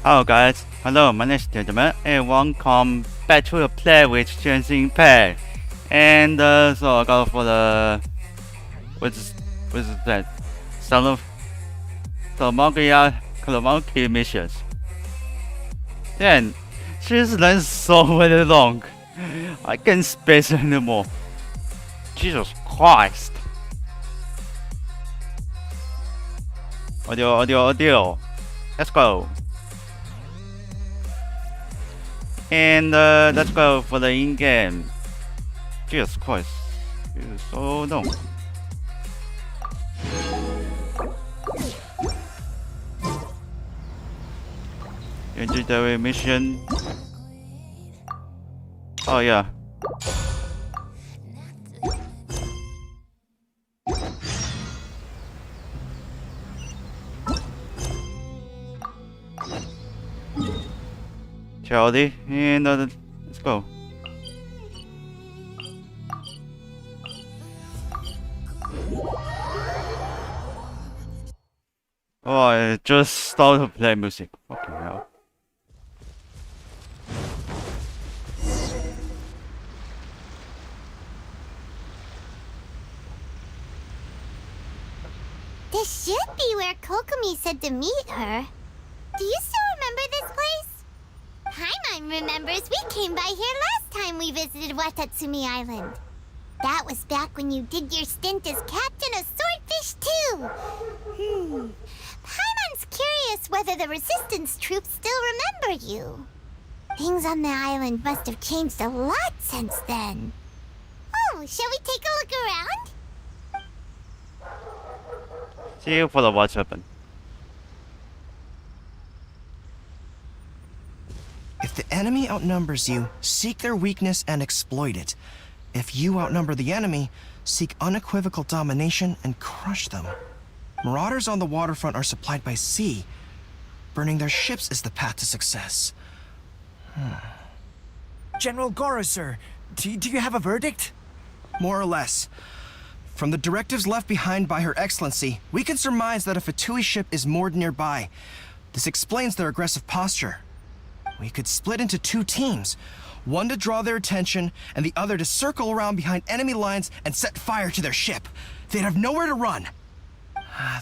Hello guys, hello, my name is gentleman, and welcome back to the play with Genshin Pay. And so I go for the what's that? Monkey missions. Then she's run so very long. I can't space anymore. Jesus Christ. Audio. Let's go. And let's go for the in-game. Jesus Christ. It is so long. Legendary mission. Oh yeah. Charlie, and let's go. Oh, I just started to play music. Okay, now. This should be where Kokomi said to meet her. Do you still remember this place? Paimon remembers we came by here last time we visited Watatsumi Island. That was back when you did your stint as captain of Swordfish too. Paimon's curious whether the resistance troops still remember you. Things on the island must have changed a lot since then. Oh, shall we take a look around? See you for the what's happened. If the enemy outnumbers you, seek their weakness and exploit it. If you outnumber the enemy, seek unequivocal domination and crush them. Marauders on the waterfront are supplied by sea. Burning their ships is the path to success. General Goro, sir, do you have a verdict? More or less. From the directives left behind by Her Excellency, we can surmise that a Fatui ship is moored nearby. This explains their aggressive posture. We could split into two teams, one to draw their attention, and the other to circle around behind enemy lines and set fire to their ship. They'd have nowhere to run.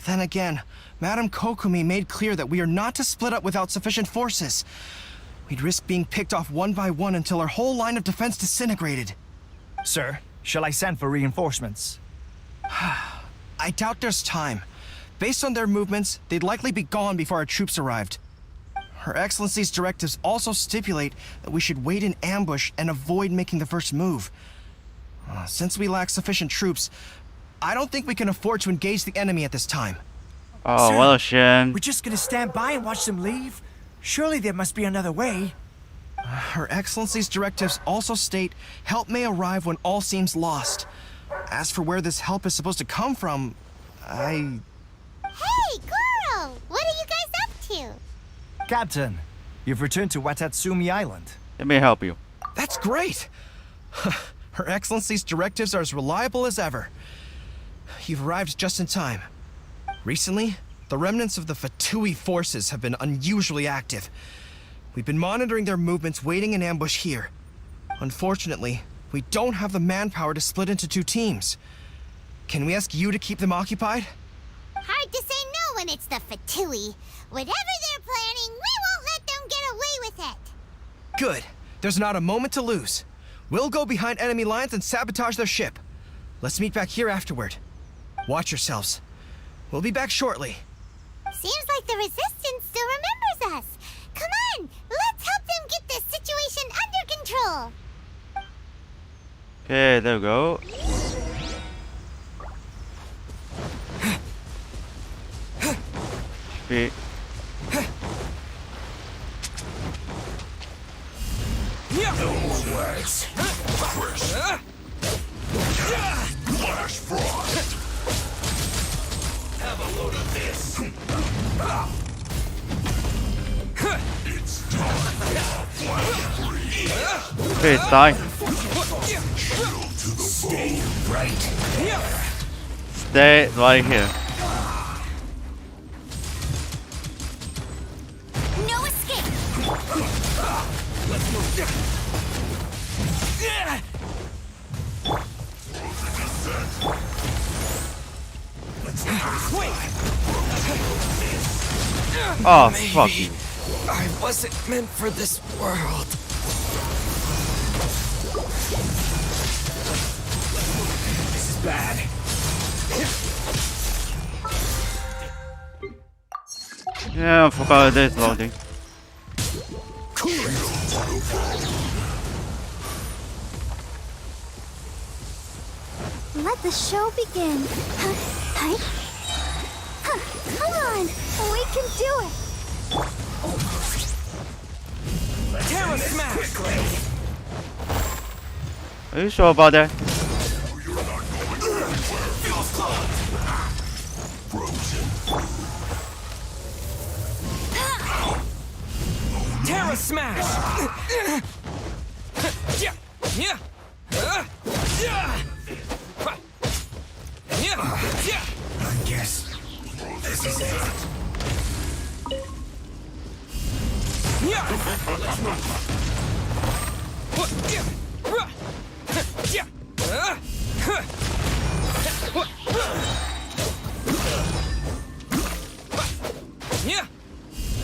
Then again, Madame Kokomi made clear that we are not to split up without sufficient forces. We'd risk being picked off one by one until our whole line of defense disintegrated. Sir, shall I send for reinforcements? I doubt there's time. Based on their movements, they'd likely be gone before our troops arrived. Her Excellency's directives also stipulate that we should wait in ambush and avoid making the first move. Since we lack sufficient troops, I don't think we can afford to engage the enemy at this time. Oh, Sir, what a shame. We're just gonna stand by and watch them leave? Surely there must be another way. Her Excellency's directives also state help may arrive when all seems lost. As for where this help is supposed to come from, Hey, Goro! What are you guys up to? Captain, you've returned to Watatsumi Island. Let me help you. That's great! Her Excellency's directives are as reliable as ever. You've arrived just in time. Recently, the remnants of the Fatui forces have been unusually active. We've been monitoring their movements, waiting in ambush here. Unfortunately, we don't have the manpower to split into two teams. Can we ask you to keep them occupied? Hard to say no when it's the Fatui. Whatever they're planning, we won't let them get away with it. Good. There's not a moment to lose. We'll go behind enemy lines and sabotage their ship. Let's meet back here afterward. Watch yourselves. We'll be back shortly. Seems like the Resistance still remembers us. Come on, let's help them get this situation under control. Okay, there we go. Be Flash frost. Have a load of this. It's time for flash free. please die. Chill to the bone. Right. Stay right here. No escape. Oh, Maybe fuck you. I wasn't meant for this world. This is bad. Yeah, I forgot this loading. Let the show begin. Huh? Come on, we can do it. Terra smash! Are you sure about that? Terra smash! I guess this is it.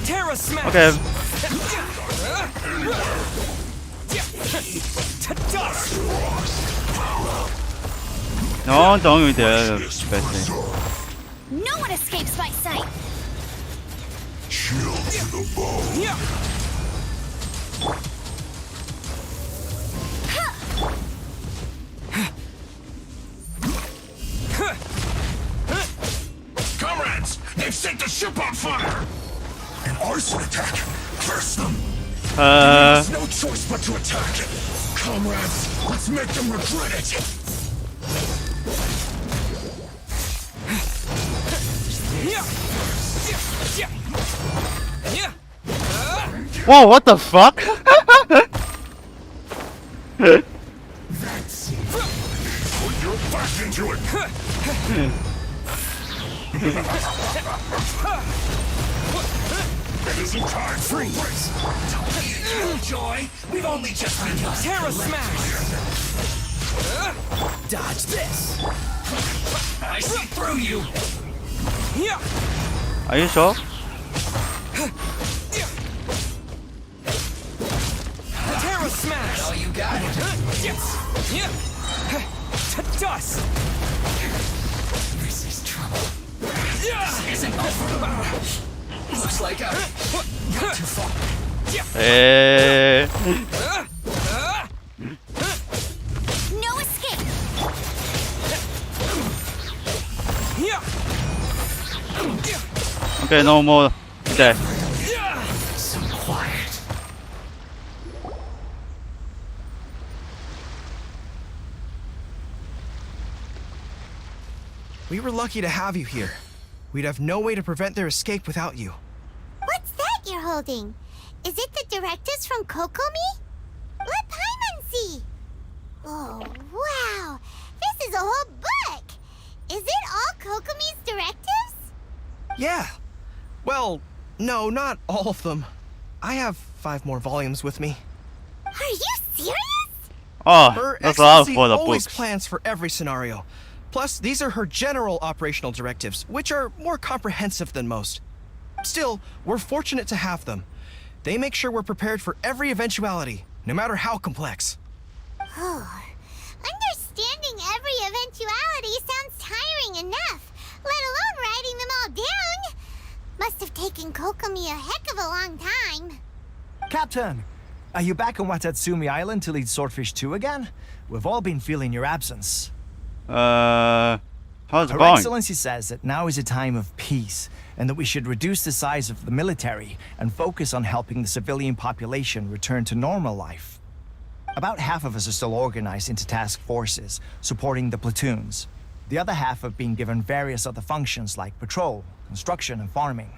Terra smash! Okay. To dust! No, don't do the best thing. No one escapes my sight. Chill to the bone. Comrades, they've set the ship on fire! An arson attack! Curse them! There's no choice but to attack! Comrades, let's make them regret it! Whoa, what the fuck? That's it. Put your back into it! It isn't time for a race! Joy, we've only just begun. Terra smash! Dodge this! I see through you! Are you sure? Terra smash! Oh, you got it. To dust! This is trouble. This isn't over. Looks like I'm not too far. Eh. No escape. Okay, no more there. So quiet. We were lucky to have you here. We'd have no way to prevent their escape without you. What's that you're holding? Is it the directives from Kokomi? Let Paimon see. Oh, wow. This is a whole book. Is it all Kokomi's directives? Yeah. Well, no, not all of them. I have 5 more volumes with me. Are you serious? Oh, Her that's a lot Excellency for the always books. plans for every scenario. Plus, these are her general operational directives, which are more comprehensive than most. Still, we're fortunate to have them. They make sure we're prepared for every eventuality, no matter how complex. Oh, understanding every eventuality sounds tiring enough, let alone writing them all down. Must have taken Kokomi a heck of a long time. Captain, are you back on Watatsumi Island to lead Swordfish 2 again? We've all been feeling your absence. How's it Her going? Excellency says that now is a time of peace, and that we should reduce the size of the military and focus on helping the civilian population return to normal life. About half of us are still organized into task forces, supporting the platoons. The other half have been given various other functions like patrol, construction, and farming.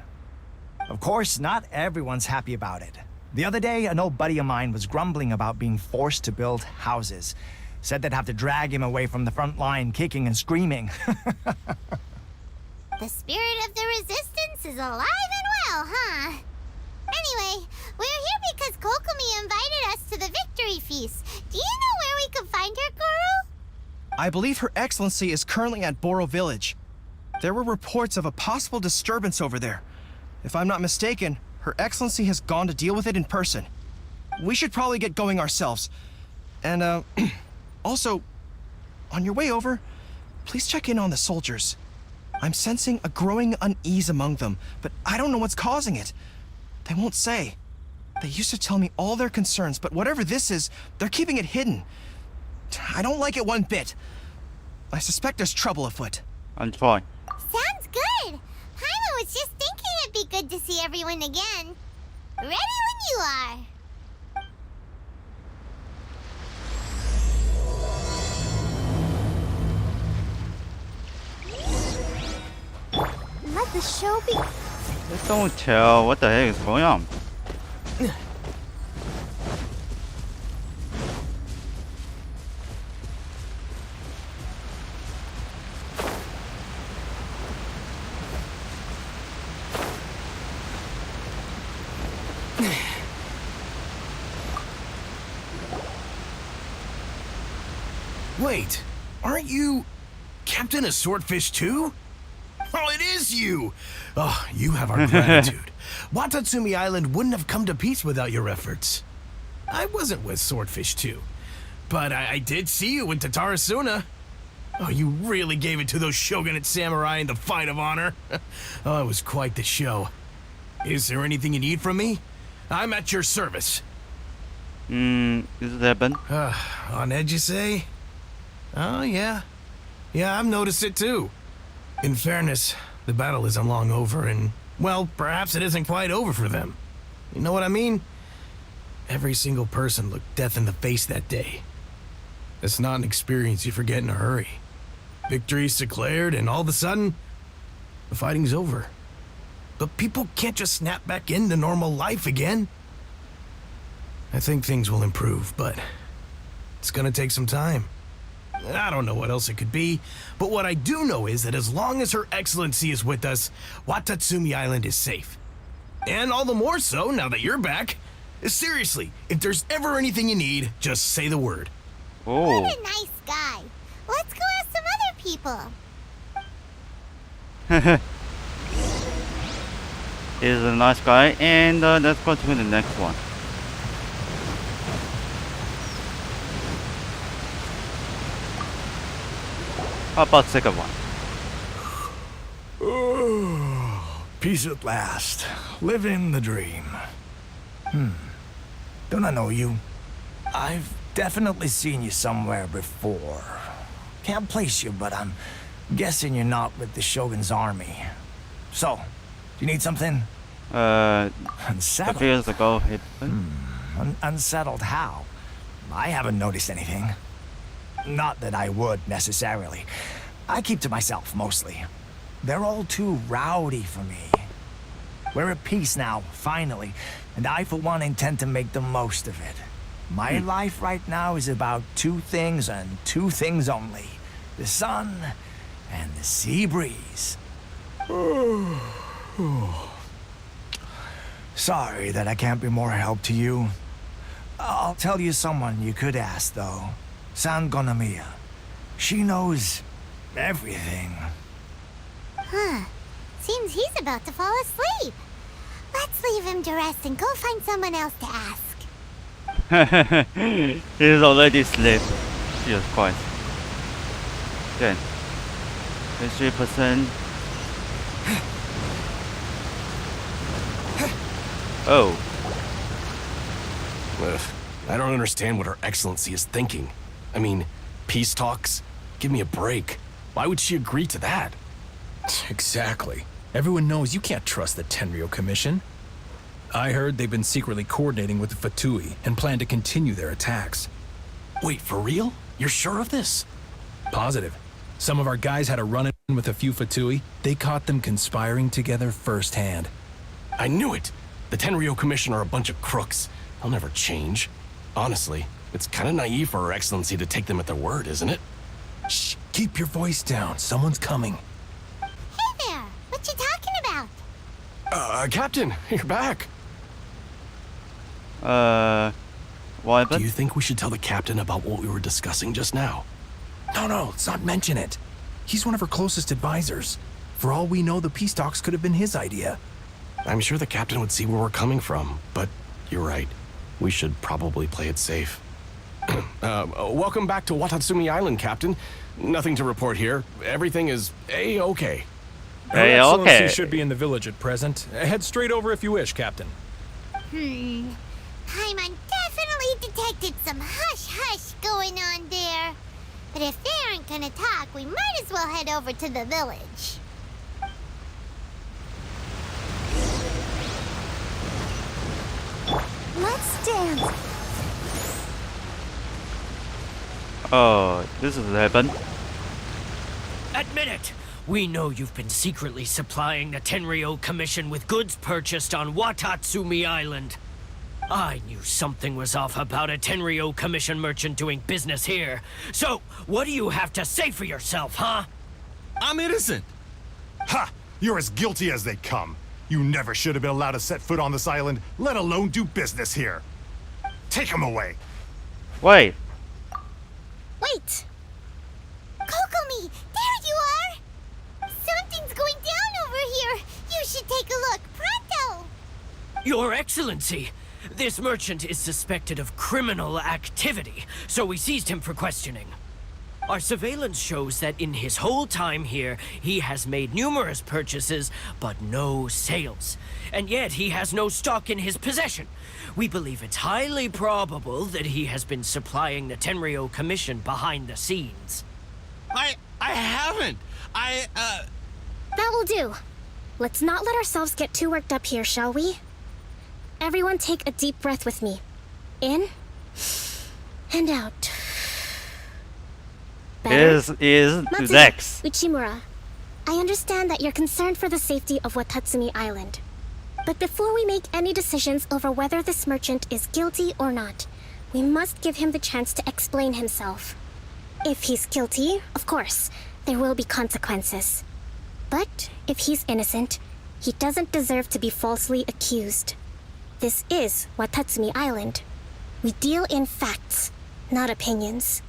Of course, not everyone's happy about it. The other day, an old buddy of mine was grumbling about being forced to build houses. Said they'd have to drag him away from the front line, kicking and screaming. The spirit of the resistance is alive and well, huh? Anyway, we're here because Kokomi invited us to the victory feast. Do you know where we could find her, Guru? I believe Her Excellency is currently at Boro Village. There were reports of a possible disturbance over there. If I'm not mistaken, Her Excellency has gone to deal with it in person. We should probably get going ourselves. And, also, on your way over, please check in on the soldiers. I'm sensing a growing unease among them, but I don't know what's causing it. They won't say. They used to tell me all their concerns, but whatever this is, they're keeping it hidden. I don't like it one bit. I suspect there's trouble afoot. I'm fine. Sounds good. Paimon was just thinking it'd be good to see everyone again. Ready when you are. Let the show be. Just don't tell what the heck is going on. Wait, aren't you Captain of Swordfish too? Oh, it is you! Oh, you have our gratitude. Watatsumi Island wouldn't have come to peace without your efforts. I wasn't with Swordfish 2, but I did see you in Tatarasuna. Oh, you really gave it to those shogunate samurai in the fight of honor. Oh, it was quite the show. Is there anything you need from me? I'm at your service. Is it happened? On edge, you say? Oh, yeah. Yeah, I've noticed it too. In fairness, the battle isn't long over, and, well, perhaps it isn't quite over for them. You know what I mean? Every single person looked death in the face that day. It's not an experience you forget in a hurry. Victory's declared, and all of a sudden, the fighting's over. But people can't just snap back into normal life again. I think things will improve, but it's gonna take some time. I don't know what else it could be, but what I do know is that as long as Her Excellency is with us, Watatsumi Island is safe. And all the more so now that you're back. Seriously, if there's ever anything you need, just say the word. Oh. What a nice guy. Let's go ask some other people. He's a nice guy, and let's go to the next one. How about second one? Peace at last. Living the dream. Don't I know you? I've definitely seen you somewhere before. Can't place you, but I'm guessing you're not with the Shogun's army. So, do you need something? A Unsettled? few years ago, it. Unsettled how? I haven't noticed anything. Not that I would, necessarily. I keep to myself, mostly. They're all too rowdy for me. We're at peace now, finally, and I, for one, intend to make the most of it. My life right now is about two things and two things only. The sun and the sea breeze. Sorry that I can't be more help to you. I'll tell you someone you could ask, though. SANGONOMIYA. She knows everything. Huh. Seems he's about to fall asleep. Let's leave him to rest and go find someone else to ask. He's already asleep. Jesus Christ. Good. 3%. Oh. I don't understand what Her Excellency is thinking. I mean, peace talks? Give me a break. Why would she agree to that? Exactly. Everyone knows you can't trust the Tenryou Commission. I heard they've been secretly coordinating with the Fatui and plan to continue their attacks. Wait, for real? You're sure of this? Positive. Some of our guys had a run-in with a few Fatui. They caught them conspiring together firsthand. I knew it! The Tenryou Commission are a bunch of crooks. They'll never change. Honestly, it's kind of naive for Her Excellency to take them at their word, isn't it? Shh, keep your voice down. Someone's coming. Hey there! What you talking about? Captain, you're back. What Do happened? you think we should tell the captain about what we were discussing just now? No, let's not mention it. He's one of her closest advisors. For all we know, the peace talks could have been his idea. I'm sure the captain would see where we're coming from, but you're right. We should probably play it safe. Welcome back to Watatsumi Island, Captain. Nothing to report here. Everything is A-okay. Her Excellency should be in the village at present. Head straight over if you wish, Captain. Paimon definitely detected some hush-hush going on there. But if they aren't gonna talk, we might as well head over to the village. Let's dance. Oh, this is heaven. Admit it! We know you've been secretly supplying the Tenryou Commission with goods purchased on Watatsumi Island. I knew something was off about a Tenryou Commission merchant doing business here. So, what do you have to say for yourself, huh? I'm innocent. Ha! You're as guilty as they come. You never should have been allowed to set foot on this island, let alone do business here. Take him away. Wait. Wait! Kokomi, there you are! Something's going down over here. You should take a look, pronto! Your Excellency, this merchant is suspected of criminal activity, so we seized him for questioning. Our surveillance shows that in his whole time here, he has made numerous purchases, but no sales. And yet he has no stock in his possession. We believe it's highly probable that he has been supplying the Tenryou Commission behind the scenes. I haven't. That will do. Let's not let ourselves get too worked up here, shall we? Everyone take a deep breath with me. In and out. This is Dex. Uchimura, I understand that you're concerned for the safety of Watatsumi Island. But before we make any decisions over whether this merchant is guilty or not, we must give him the chance to explain himself. If he's guilty, of course, there will be consequences. But if he's innocent, he doesn't deserve to be falsely accused. This is Watatsumi Island. We deal in facts, not opinions.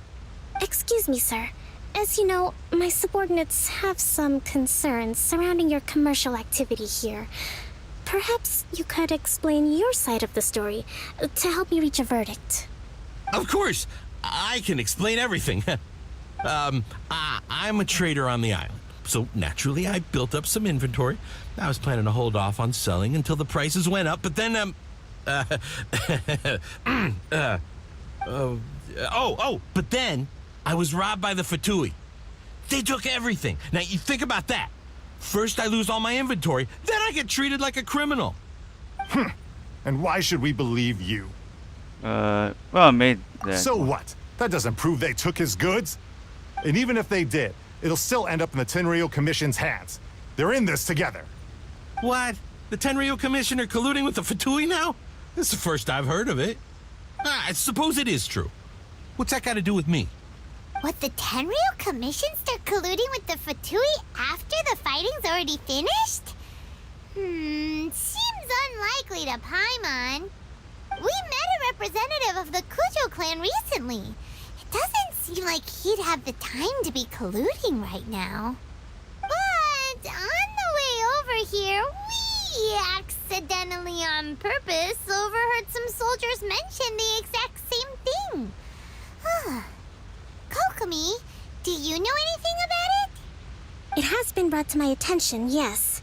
Excuse me, sir. As you know, my subordinates have some concerns surrounding your commercial activity here. Perhaps you could explain your side of the story to help me reach a verdict. Of course, I can explain everything. I'm a trader on the island, so naturally I built up some inventory. I was planning to hold off on selling until the prices went up, but then, but then I was robbed by the Fatui. They took everything. Now, you think about that. First I lose all my inventory, then I get treated like a criminal. And why should we believe you? Well, I made that. So what? That doesn't prove they took his goods. And even if they did, it'll still end up in the Tenryou Commission's hands. They're in this together. What? The Tenryou Commission are colluding with the Fatui now? This is the first I've heard of it. I suppose it is true. What's that got to do with me? What, the Tenryou Commission start colluding with the Fatui after the fighting's already finished? Seems unlikely to Paimon. We met a representative of the Kujo clan recently. It doesn't seem like he'd have the time to be colluding right now. But on the way over here, we accidentally on purpose overheard some soldiers mention the exact same thing. Kokomi, do you know anything about it? It has been brought to my attention, yes.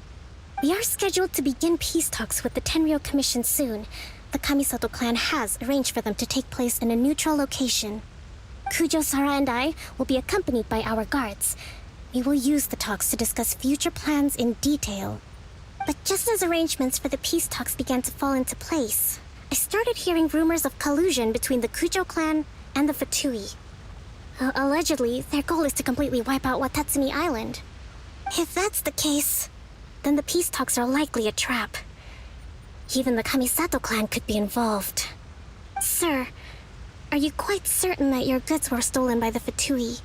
We are scheduled to begin peace talks with the Tenryou Commission soon. The Kamisato clan has arranged for them to take place in a neutral location. Kujo-Sara and I will be accompanied by our guards. We will use the talks to discuss future plans in detail. But just as arrangements for the peace talks began to fall into place, I started hearing rumors of collusion between the Kujo clan and the Fatui. Allegedly, their goal is to completely wipe out Watatsumi Island. If that's the case, then the peace talks are likely a trap. Even the Kamisato clan could be involved. Sir, are you quite certain that your goods were stolen by the Fatui?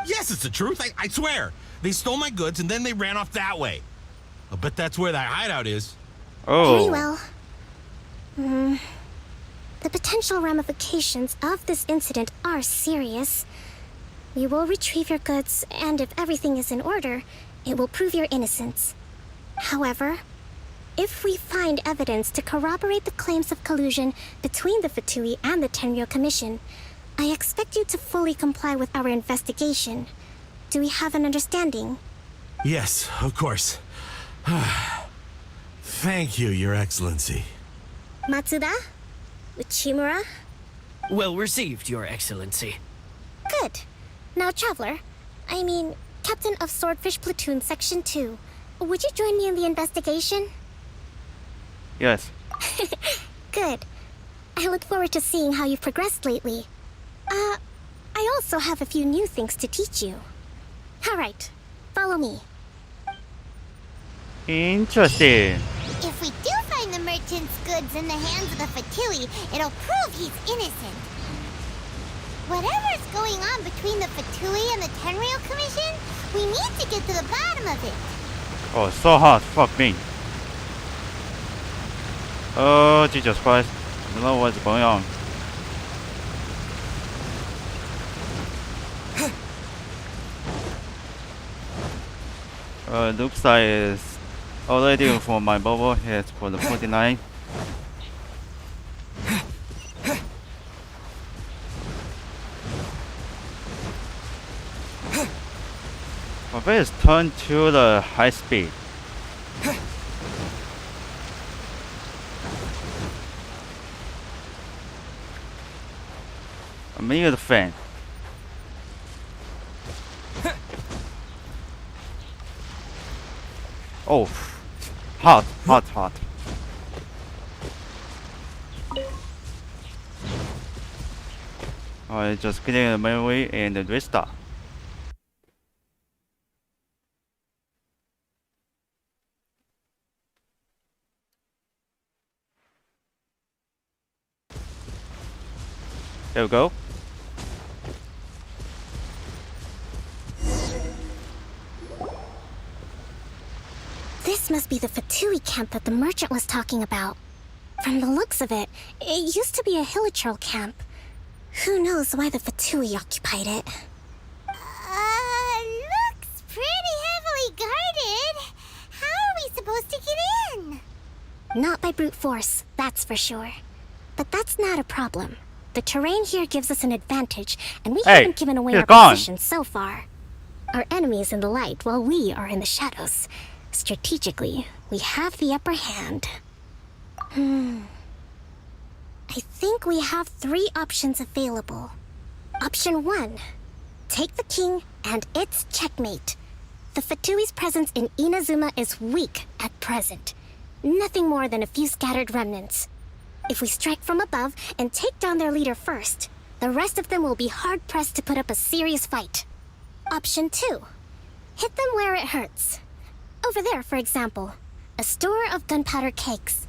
Yes, it's the truth. I swear. They stole my goods and then they ran off that way. I'll bet that's where that hideout is. Oh. Very well. The potential ramifications of this incident are serious. We will retrieve your goods, and if everything is in order, it will prove your innocence. However, if we find evidence to corroborate the claims of collusion between the Fatui and the Tenryo Commission, I expect you to fully comply with our investigation. Do we have an understanding? Yes, of course. Thank you, Your Excellency. Matsuda? Uchimura? Well received, Your Excellency. Good. Now, Traveler, Captain of Swordfish Platoon Section 2, would you join me in the investigation? Yes. Good. I look forward to seeing how you've progressed lately. I also have a few new things to teach you. Alright, follow me. Interesting. If we do find the merchant's goods in the hands of the Fatui, it'll prove he's innocent. Whatever's going on between the Fatui and the Tenryo Commission, we need to get to the bottom of it. Oh, so hot. Fuck me. Oh, Jesus Christ. I don't know what's going on. Looks like it's already for my bubble hit for the 49. My face turned to the high speed. I'm a the fan. Oh, hot. Alright, just getting the memory and restart. There we go. This must be the Fatui camp that the merchant was talking about. From the looks of it, it used to be a Hilichurl camp. Who knows why the Fatui occupied it? Looks pretty heavily guarded. How are we supposed to get in? Not by brute force, that's for sure. But that's not a problem. The terrain here gives us an advantage, and we haven't given away our position so far. Our enemy is in the light, while we are in the shadows. Strategically, we have the upper hand. I think we have 3 options available. Option 1. Take the king and its checkmate. The Fatui's presence in Inazuma is weak at present. Nothing more than a few scattered remnants. If we strike from above and take down their leader first, the rest of them will be hard-pressed to put up a serious fight. Option 2. Hit them where it hurts. Over there, for example, a store of gunpowder cakes.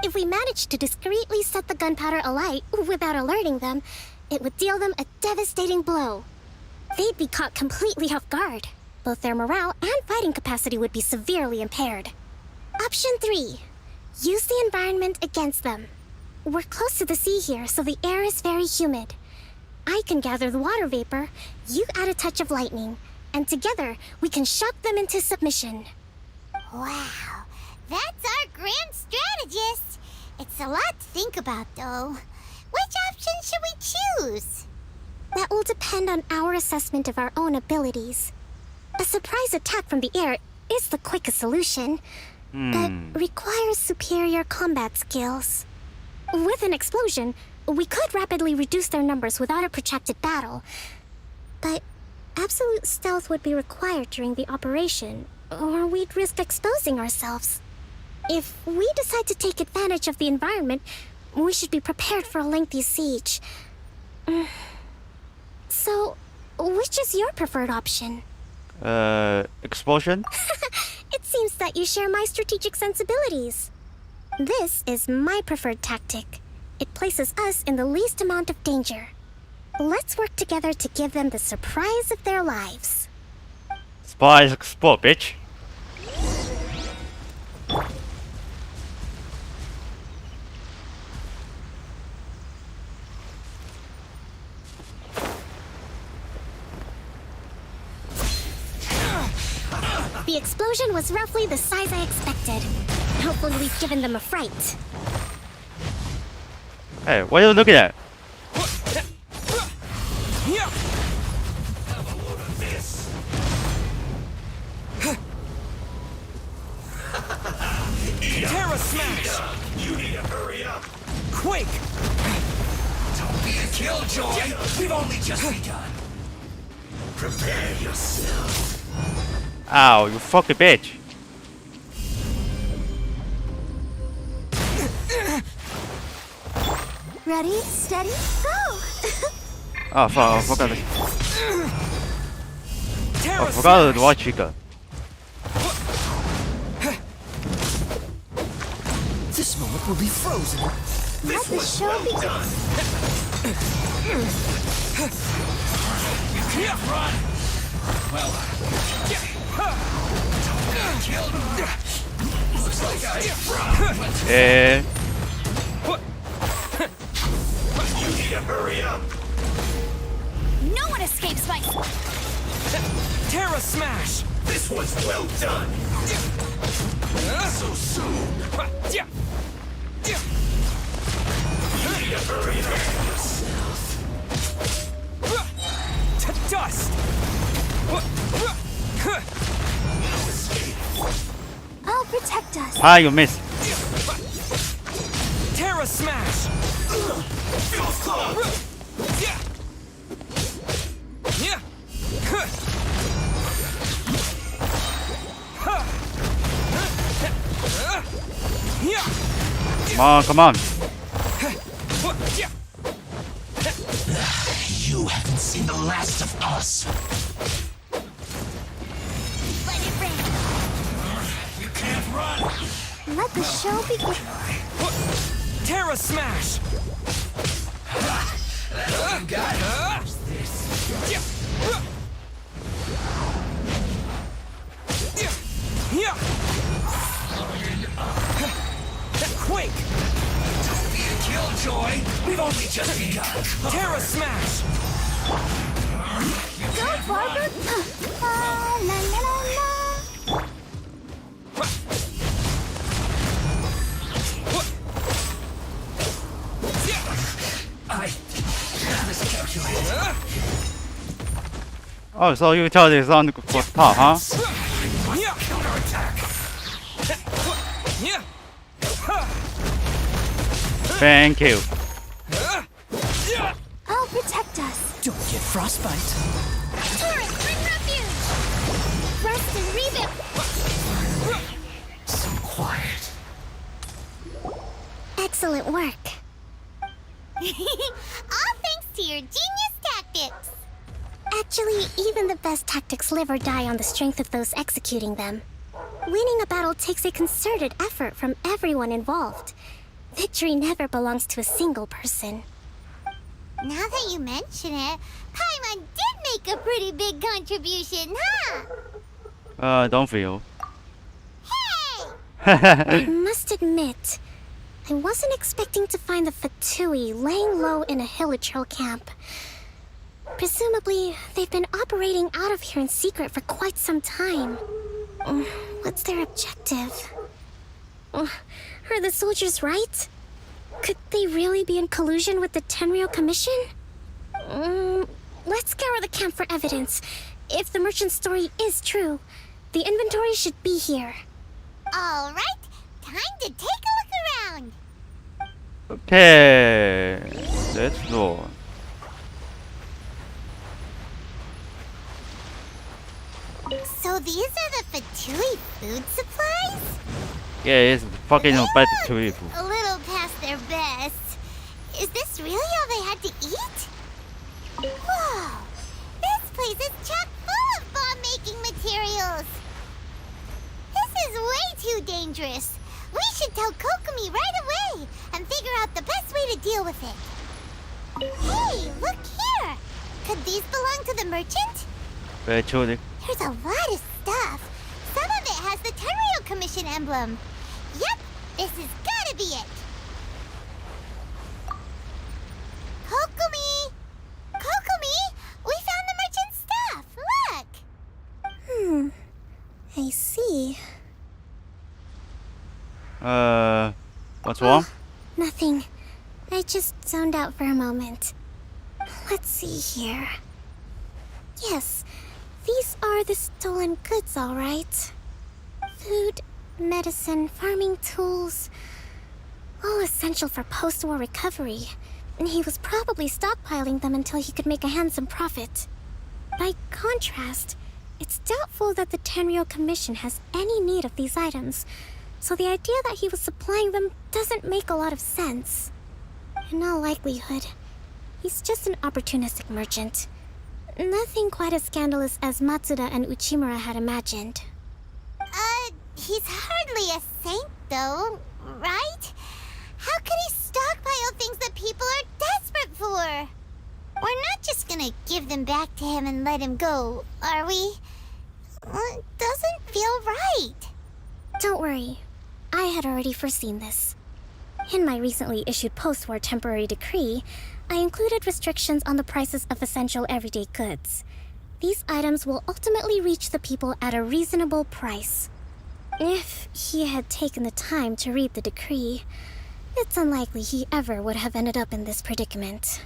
If we manage to discreetly set the gunpowder alight without alerting them, it would deal them a devastating blow. They'd be caught completely off guard. Both their morale and fighting capacity would be severely impaired. Option 3. Use the environment against them. We're close to the sea here, so the air is very humid. I can gather the water vapor, you add a touch of lightning, and together we can shock them into submission. Wow, that's our grand strategist. It's a lot to think about, though. Which option should we choose? That will depend on our assessment of our own abilities. A surprise attack from the air is the quickest solution, but requires superior combat skills. With an explosion, we could rapidly reduce their numbers without a protracted battle, but absolute stealth would be required during the operation, or we'd risk exposing ourselves. If we decide to take advantage of the environment, we should be prepared for a lengthy siege. So, which is your preferred option? Explosion? It seems that you share my strategic sensibilities. This is my preferred tactic. It places us in the least amount of danger. Let's work together to give them the surprise of their lives. Surprise explode, bitch. The explosion was roughly the size I expected. Hopefully we've given them a fright. Hey, what are you looking at? Terra Smash! You need to hurry up. Quake! Don't be a killjoy. We've only just begun. Prepare yourself. Ow, you fucking bitch. Ready, steady, go! Oh fuck, I forgot to... Terra I forgot to Smash! watch Chica. This moment will be frozen. Let the show begin. You can't run. Well, killed. Looks like I froze. Eh. You need to hurry up. No one escapes my... Terra Smash! This was well done. So soon. You need to hurry up yourself. To dust! No escape. I'll protect us. Ah, you missed. Terra Smash! Feels close. Come on, come on. You haven't seen the last of us. Let it rain. You can't run. Let the show begin. Terra Smash! You got it. Quake! Don't be a killjoy. We've only just begun. Terra Smash! Go forward. La la la la. I miscalculated. Oh, so you tell this on the top, huh? Counterattack. Thank you. I'll protect us. Don't get frostbite. Turret, bring refuge. Rest and revamp. So quiet. Excellent work. All thanks to your genius tactics. Actually, even the best tactics live or die on the strength of those executing them. Winning a battle takes a concerted effort from everyone involved. Victory never belongs to a single person. Now that you mention it, Paimon did make a pretty big contribution, huh? Don't feel. Hey! I must admit, I wasn't expecting to find the Fatui laying low in a Hilichurl camp. Presumably, they've been operating out of here in secret for quite some time. What's their objective? Are the soldiers right? Could they really be in collusion with the Tenryou Commission? Let's scour the camp for evidence. If the merchant's story is true, the inventory should be here. All right, time to take a look around. Okay, let's go. So these are the Fatui food supplies? Yeah, it's fucking bad to eat. A little past their best. Is this really all they had to eat? Whoa! This place is chock full of bomb-making materials! This is way too dangerous! We should tell Kokomi right away and figure out the best way to deal with it. Hey, look here! Could these belong to the merchant? Actually, There's a lot of stuff. Some of it has the Tenryou Commission emblem. Yep, this has gotta be it. Kokomi! Kokomi! We found the merchant's stuff! Look! I What's wrong? Nothing. I just zoned out for a moment. Let's see here. Yes, these are the stolen goods, all right. Food, medicine, farming tools. All essential for post-war recovery. And he was probably stockpiling them until he could make a handsome profit. By contrast, it's doubtful that the Tenryo Commission has any need of these items, so the idea that he was supplying them doesn't make a lot of sense. In all likelihood, he's just an opportunistic merchant. Nothing quite as scandalous as Matsuda and Uchimura had imagined. He's hardly a saint, though, right? How could he stockpile things that people are desperate for? We're not just gonna give them back to him and let him go, are we? It doesn't feel right. Don't worry. I had already foreseen this. In my recently issued post-war temporary decree, I included restrictions on the prices of essential everyday goods. These items will ultimately reach the people at a reasonable price. If he had taken the time to read the decree, it's unlikely he ever would have ended up in this predicament.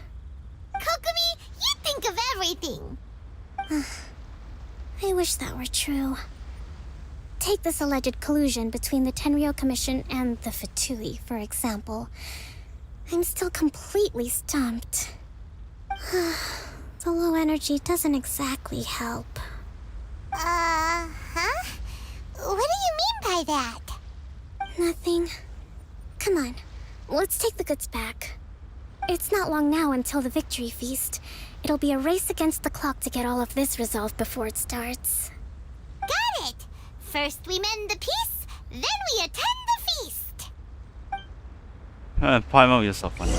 Kokomi, you think of everything! I wish that were true. Take this alleged collusion between the Tenryo Commission and the Fatui, for example. I'm still completely stumped. The low energy doesn't exactly help. Huh? What do you mean by that? Nothing. Come on, let's take the goods back. It's not long now until the victory feast. It'll be a race against the clock to get all of this resolved before it starts. Got it! First we mend the peace, then we attend the feast! Paimon yourself one.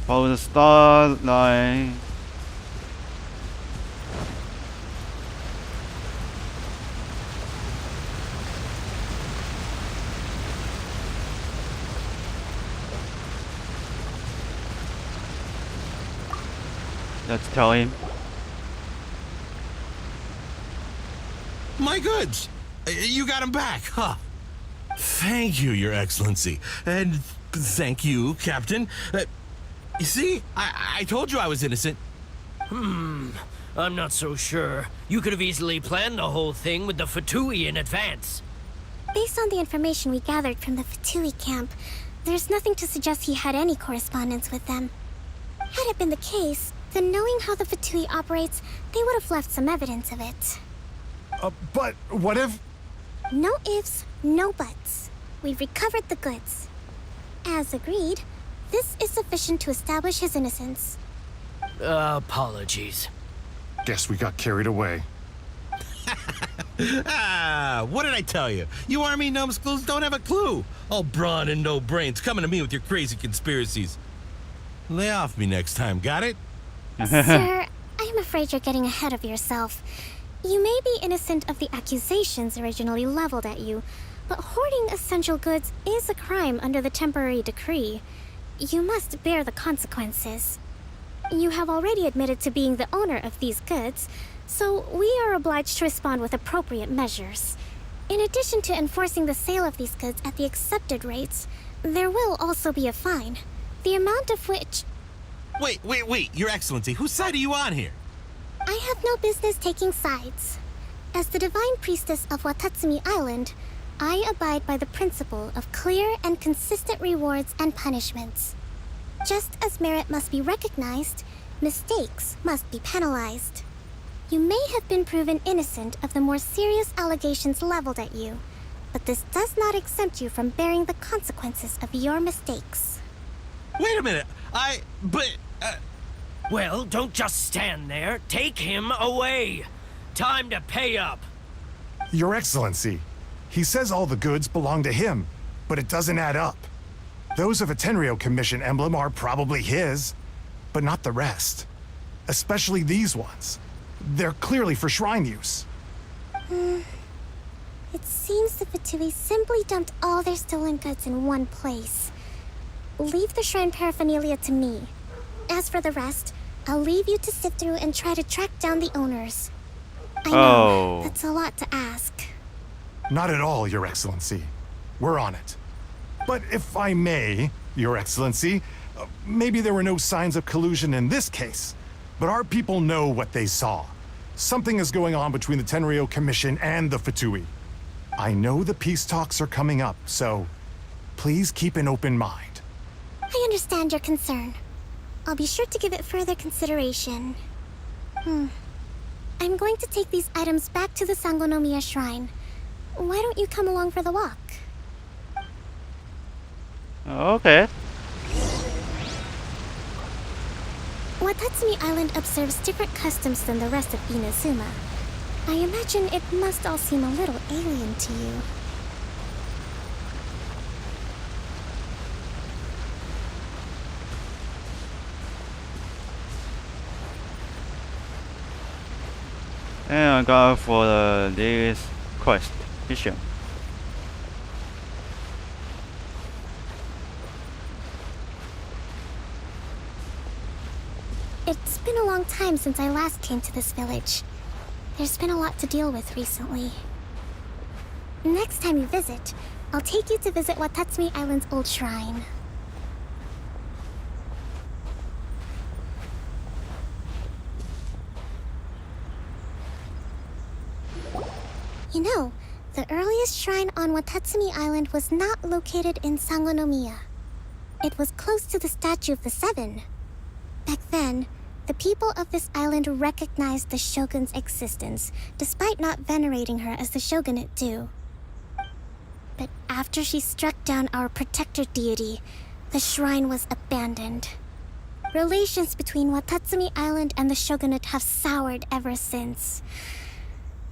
Follow the star line. Let's tell him. My goods! You got them back, huh? Thank you, Your Excellency. And thank you, Captain. You see, I told you I was innocent. I'm not so sure. You could have easily planned the whole thing with the Fatui in advance. Based on the information we gathered from the Fatui camp, there's nothing to suggest he had any correspondence with them. Had it been the case, then knowing how the Fatui operates, they would have left some evidence of it. But what if... No ifs, no buts. We've recovered the goods. As agreed, this is sufficient to establish his innocence. Apologies. Guess we got carried away. What did I tell you? You army numbskulls don't have a clue. All brawn and no brains coming to me with your crazy conspiracies. Lay off me next time, got it? Sir, I'm afraid you're getting ahead of yourself. You may be innocent of the accusations originally leveled at you, but hoarding essential goods is a crime under the temporary decree. You must bear the consequences. You have already admitted to being the owner of these goods, so we are obliged to respond with appropriate measures. In addition to enforcing the sale of these goods at the accepted rates, there will also be a fine, the amount of which... Wait, Your Excellency, whose side are you on here? I have no business taking sides. As the Divine Priestess of Watatsumi Island, I abide by the principle of clear and consistent rewards and punishments. Just as merit must be recognized, mistakes must be penalized. You may have been proven innocent of the more serious allegations leveled at you, but this does not exempt you from bearing the consequences of your mistakes. Wait a minute, Well, don't just stand there. Take him away. Time to pay up. Your Excellency, he says all the goods belong to him. but it doesn't add up. Those of a Tenryo Commission emblem are probably his, but not the rest. Especially these ones. They're clearly for shrine use. It seems the Fatui simply dumped all their stolen goods in one place. Leave the shrine paraphernalia to me. As for the rest, I'll leave you to sift through and try to track down the owners. I know, that's a lot to ask. Not at all, Your Excellency. We're on it. But if I may, Your Excellency, maybe there were no signs of collusion in this case, but our people know what they saw. Something is going on between the Tenryo Commission and the Fatui. I know the peace talks are coming up, so please keep an open mind. I understand your concern. I'll be sure to give it further consideration. I'm going to take these items back to the Sangonomiya Shrine. Why don't you come along for the walk? Okay. Watatsumi Island observes different customs than the rest of Inazuma. I imagine it must all seem a little alien to you. And I go for this quest mission. It's been a long time since I last came to this village. There's been a lot to deal with recently. Next time you visit, I'll take you to visit Watatsumi Island's old shrine. You know, the earliest shrine on Watatsumi Island was not located in Sangonomiya. It was close to the Statue of the Seven. Back then, the people of this island recognized the shogun's existence, despite not venerating her as the shogunate do. But after she struck down our protector deity, the shrine was abandoned. Relations between Watatsumi Island and the shogunate have soured ever since.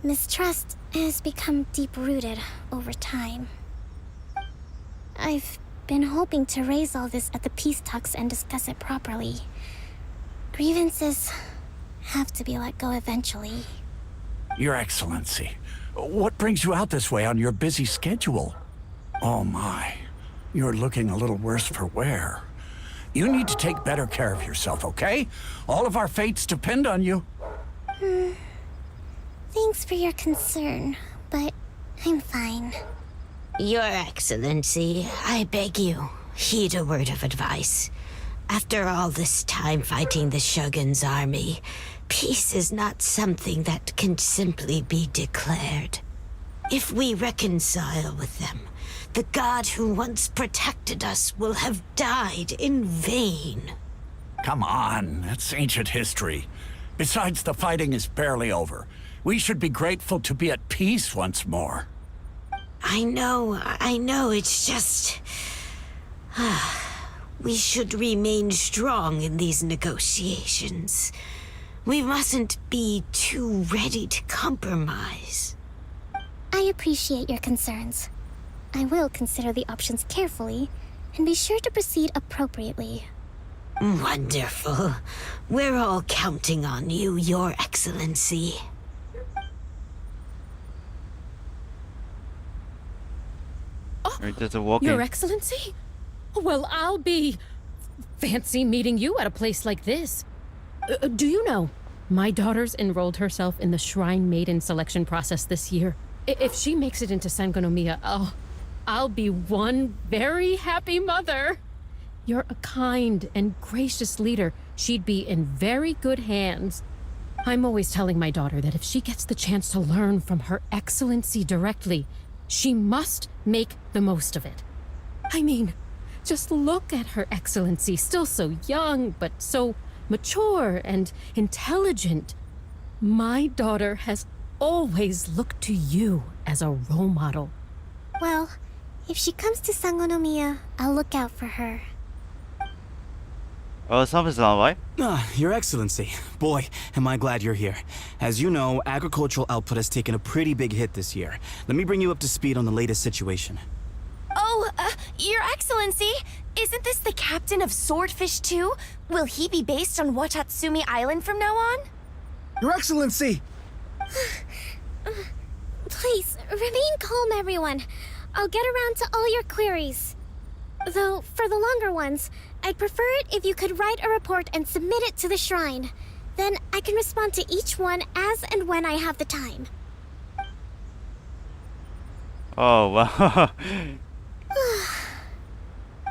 Mistrust has become deep-rooted over time. I've been hoping to raise all this at the peace talks and discuss it properly. Grievances have to be let go eventually. Your Excellency, what brings you out this way on your busy schedule? Oh my, you're looking a little worse for wear. You need to take better care of yourself, okay? All of our fates depend on you. Thanks for your concern, but I'm fine. Your Excellency, I beg you, heed a word of advice. After all this time fighting the Shogun's army, peace is not something that can simply be declared. If we reconcile with them, the god who once protected us will have died in vain. Come on, that's ancient history. Besides, the fighting is barely over. We should be grateful to be at peace once more. I know, it's just... we should remain strong in these negotiations. We mustn't be too ready to compromise. I appreciate your concerns. I will consider the options carefully, and be sure to proceed appropriately. Wonderful. We're all counting on you, Your Excellency. Your Excellency? Well, I'll be... fancy meeting you at a place like this. Do you know, my daughter's enrolled herself in the Shrine Maiden selection process this year. If she makes it into Sangonomiya, I'll be one very happy mother. You're a kind and gracious leader. She'd be in very good hands. I'm always telling my daughter that if she gets the chance to learn from Her Excellency directly, she must make the most of it. I mean, just look at Her Excellency, still so young, but so mature and intelligent. My daughter has always looked to you as a role model. Well, if she comes to Sangonomiya, I'll look out for her. Oh, something's not right. Your Excellency. Boy, am I glad you're here. As you know, agricultural output has taken a pretty big hit this year. Let me bring you up to speed on the latest situation. Oh, Your Excellency, isn't this the captain of Swordfish 2? Will he be based on Watatsumi Island from now on? Your Excellency! Please, remain calm, everyone. I'll get around to all your queries. Though, for the longer ones, I'd prefer it if you could write a report and submit it to the shrine. Then I can respond to each one as and when I have the time. Oh, wow.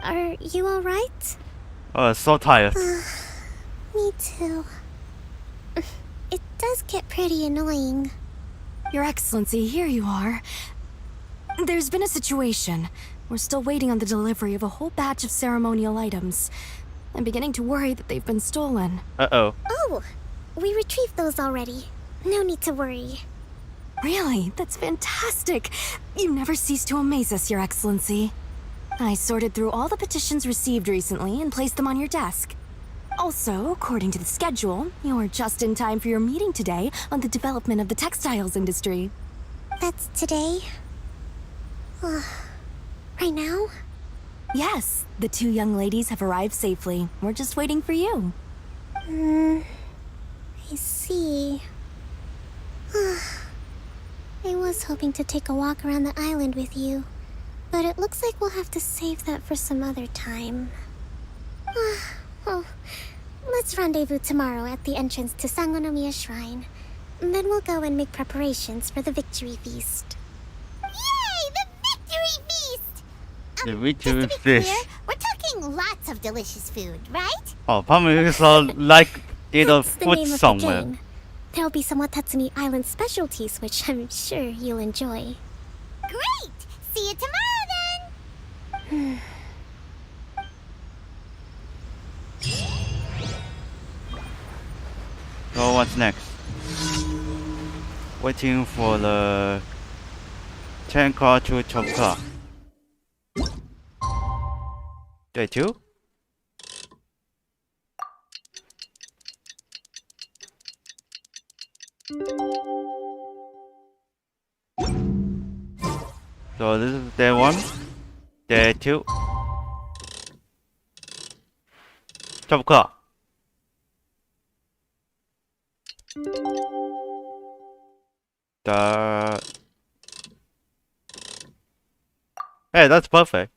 Are you alright? Oh, so tired. Me too. It does get pretty annoying. Your Excellency, here you are. There's been a situation. We're still waiting on the delivery of a whole batch of ceremonial items. I'm beginning to worry that they've been stolen. Uh-oh. Oh, we retrieved those already. No need to worry. Really? That's fantastic. You never cease to amaze us, Your Excellency. I sorted through all the petitions received recently and placed them on your desk. Also, according to the schedule, you're just in time for your meeting today on the development of the textiles industry. That's today? Right now? Yes, the two young ladies have arrived safely. We're just waiting for you. I see. I was hoping to take a walk around the island with you, but it looks like we'll have to save that for some other time. Well, let's rendezvous tomorrow at the entrance to SANGONOMIYA Shrine. Then we'll go and make preparations for the victory feast. Yay! The victory feast! The victory just to be feast. clear, we're talking lots of delicious food, right? 방금 여기서 like did a That's the food name of the somewhere. game. There'll be some Watatsumi Island specialties, which I'm sure you'll enjoy. Great! See you tomorrow then! So what's next? Waiting for the tanker to chop car. Day 2? So this is day 1, day 2. Chop car. Hey, that's perfect.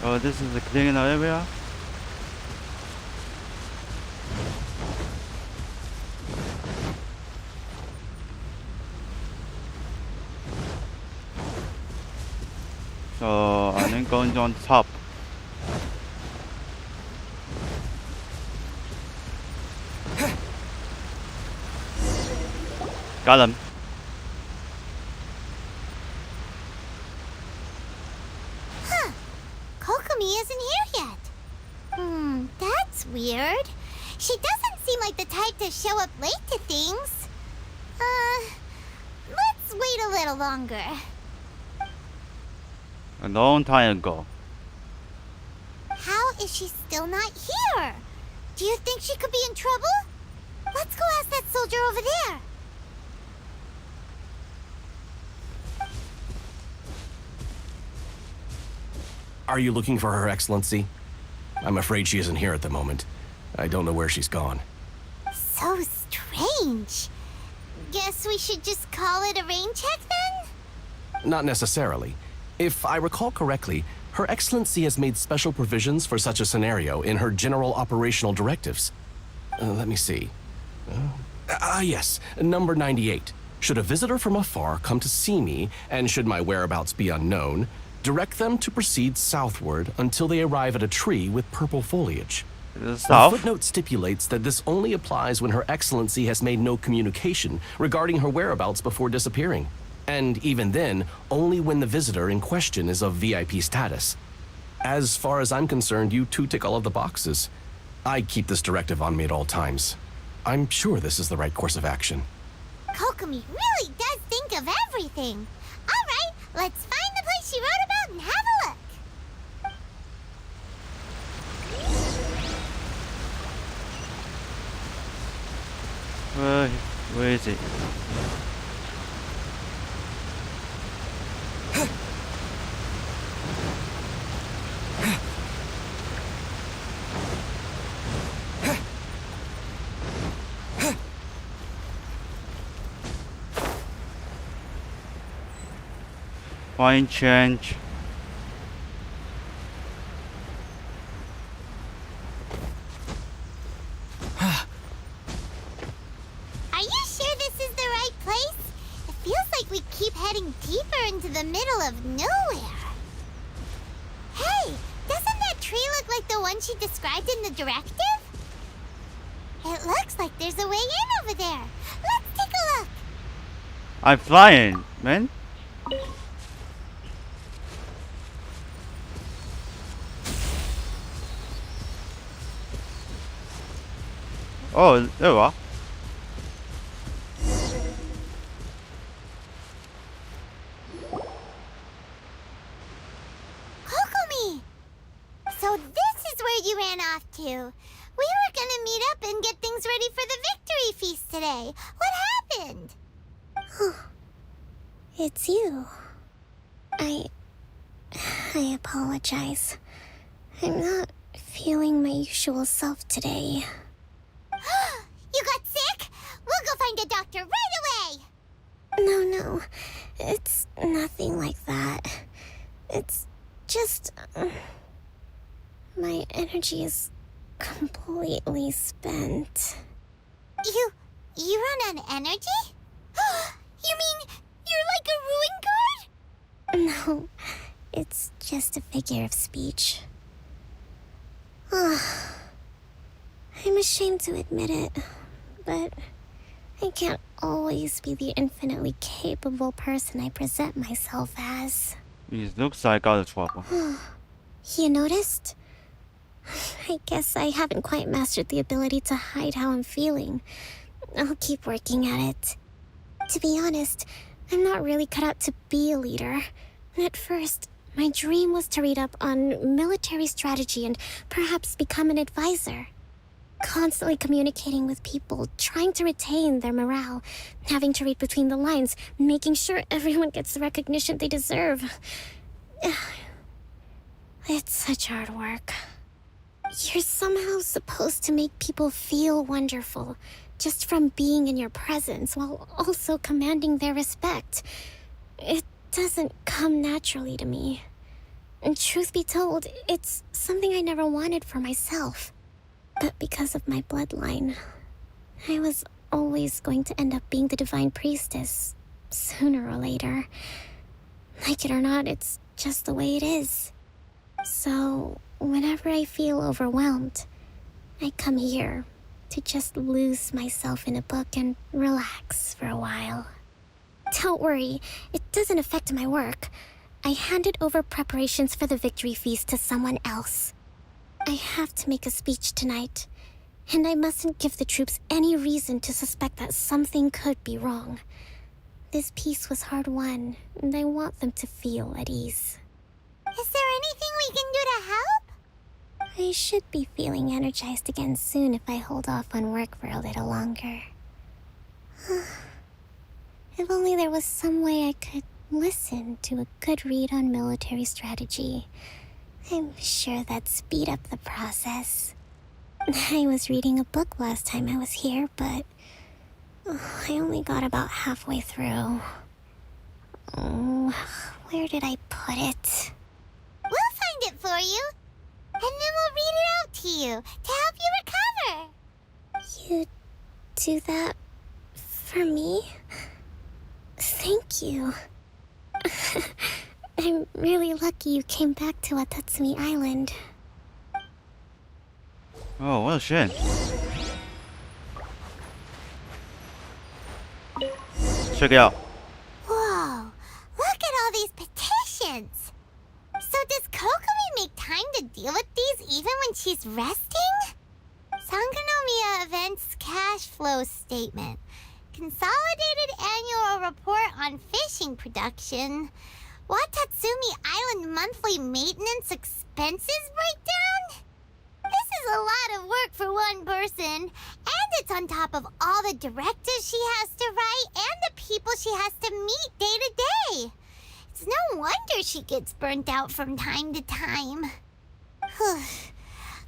Oh, this is the cleaning area. So I'm going on top. Got him. Kokomi isn't here yet. That's weird. She doesn't seem like the type to show up late to things. Let's wait a little longer. A long time ago. How is she still not here? Do you think she could be in trouble? Let's go ask that soldier over there. Are you looking for Her Excellency? I'm afraid she isn't here at the moment. I don't know where she's gone. So strange. Guess we should just call it a rain check then? Not necessarily. If I recall correctly, Her Excellency has made special provisions for such a scenario in her general operational directives. Let me see. Yes, number 98. Should a visitor from afar come to see me, and should my whereabouts be unknown, direct them to proceed southward until they arrive at a tree with purple foliage. The footnote stipulates that this only applies when Her Excellency has made no communication regarding her whereabouts before disappearing. And even then, only when the visitor in question is of VIP status. As far as I'm concerned, you two tick all of the boxes. I keep this directive on me at all times. I'm sure this is the right course of action. Kokomi really does think of everything. All right, let's find the place she wrote about and have a look. Where is it? Point change. Are you sure this is the right place? It feels like we keep heading deeper into the middle of nowhere. Hey, doesn't that tree look like the one she described in the directive? It looks like there's a way in over there. Let's take a look. I'm flying, man. Oh, there we are. Kokomi! So this is where you ran off to. We were gonna meet up and get things ready for the victory feast today. What happened? It's you. I apologize. I'm not feeling my usual self today. You got sick? We'll go find a doctor right away! No. It's nothing like that. It's just... my energy is completely spent. You run on energy? You mean you're like a ruin guard? No, it's just a figure of speech. I'm ashamed to admit it, but I can't always be the infinitely capable person I present myself as. He looks like out of trouble. You noticed? I guess I haven't quite mastered the ability to hide how I'm feeling. I'll keep working at it. To be honest, I'm not really cut out to be a leader. At first, my dream was to read up on military strategy and perhaps become an advisor. Constantly communicating with people, trying to retain their morale, having to read between the lines, making sure everyone gets the recognition they deserve. It's such hard work. You're somehow supposed to make people feel wonderful, just from being in your presence, while also commanding their respect. It doesn't come naturally to me. And truth be told, it's something I never wanted for myself. But because of my bloodline, I was always going to end up being the divine priestess, sooner or later. Like it or not, it's just the way it is. So, whenever I feel overwhelmed, I come here to just lose myself in a book and relax for a while. Don't worry, it doesn't affect my work. I handed over preparations for the victory feast to someone else. I have to make a speech tonight, and I mustn't give the troops any reason to suspect that something could be wrong. This peace was hard won, and I want them to feel at ease. Is there anything we can do to help? I should be feeling energized again soon if I hold off on work for a little longer. If only there was some way I could listen to a good read on military strategy. I'm sure that'd speed up the process. I was reading a book last time I was here, but I only got about halfway through. Where did I put it? We'll find it for you. And then we'll read it out to you to help you recover. You do that For me? Thank you. I'm really lucky you came back to Watatsumi Island. Oh, what a shit. Check it out. Whoa, look at all these petitions. So does Kokomi make time to deal with these even when she's resting? SANGONOMIYA Events Cash Flow Statement. Consolidated Annual Report on Fishing Production. Watatsumi Island Monthly Maintenance Expenses Breakdown? This is a lot of work for one person, and it's on top of all the directives she has to write and the people she has to meet day to day. It's no wonder she gets burnt out from time to time.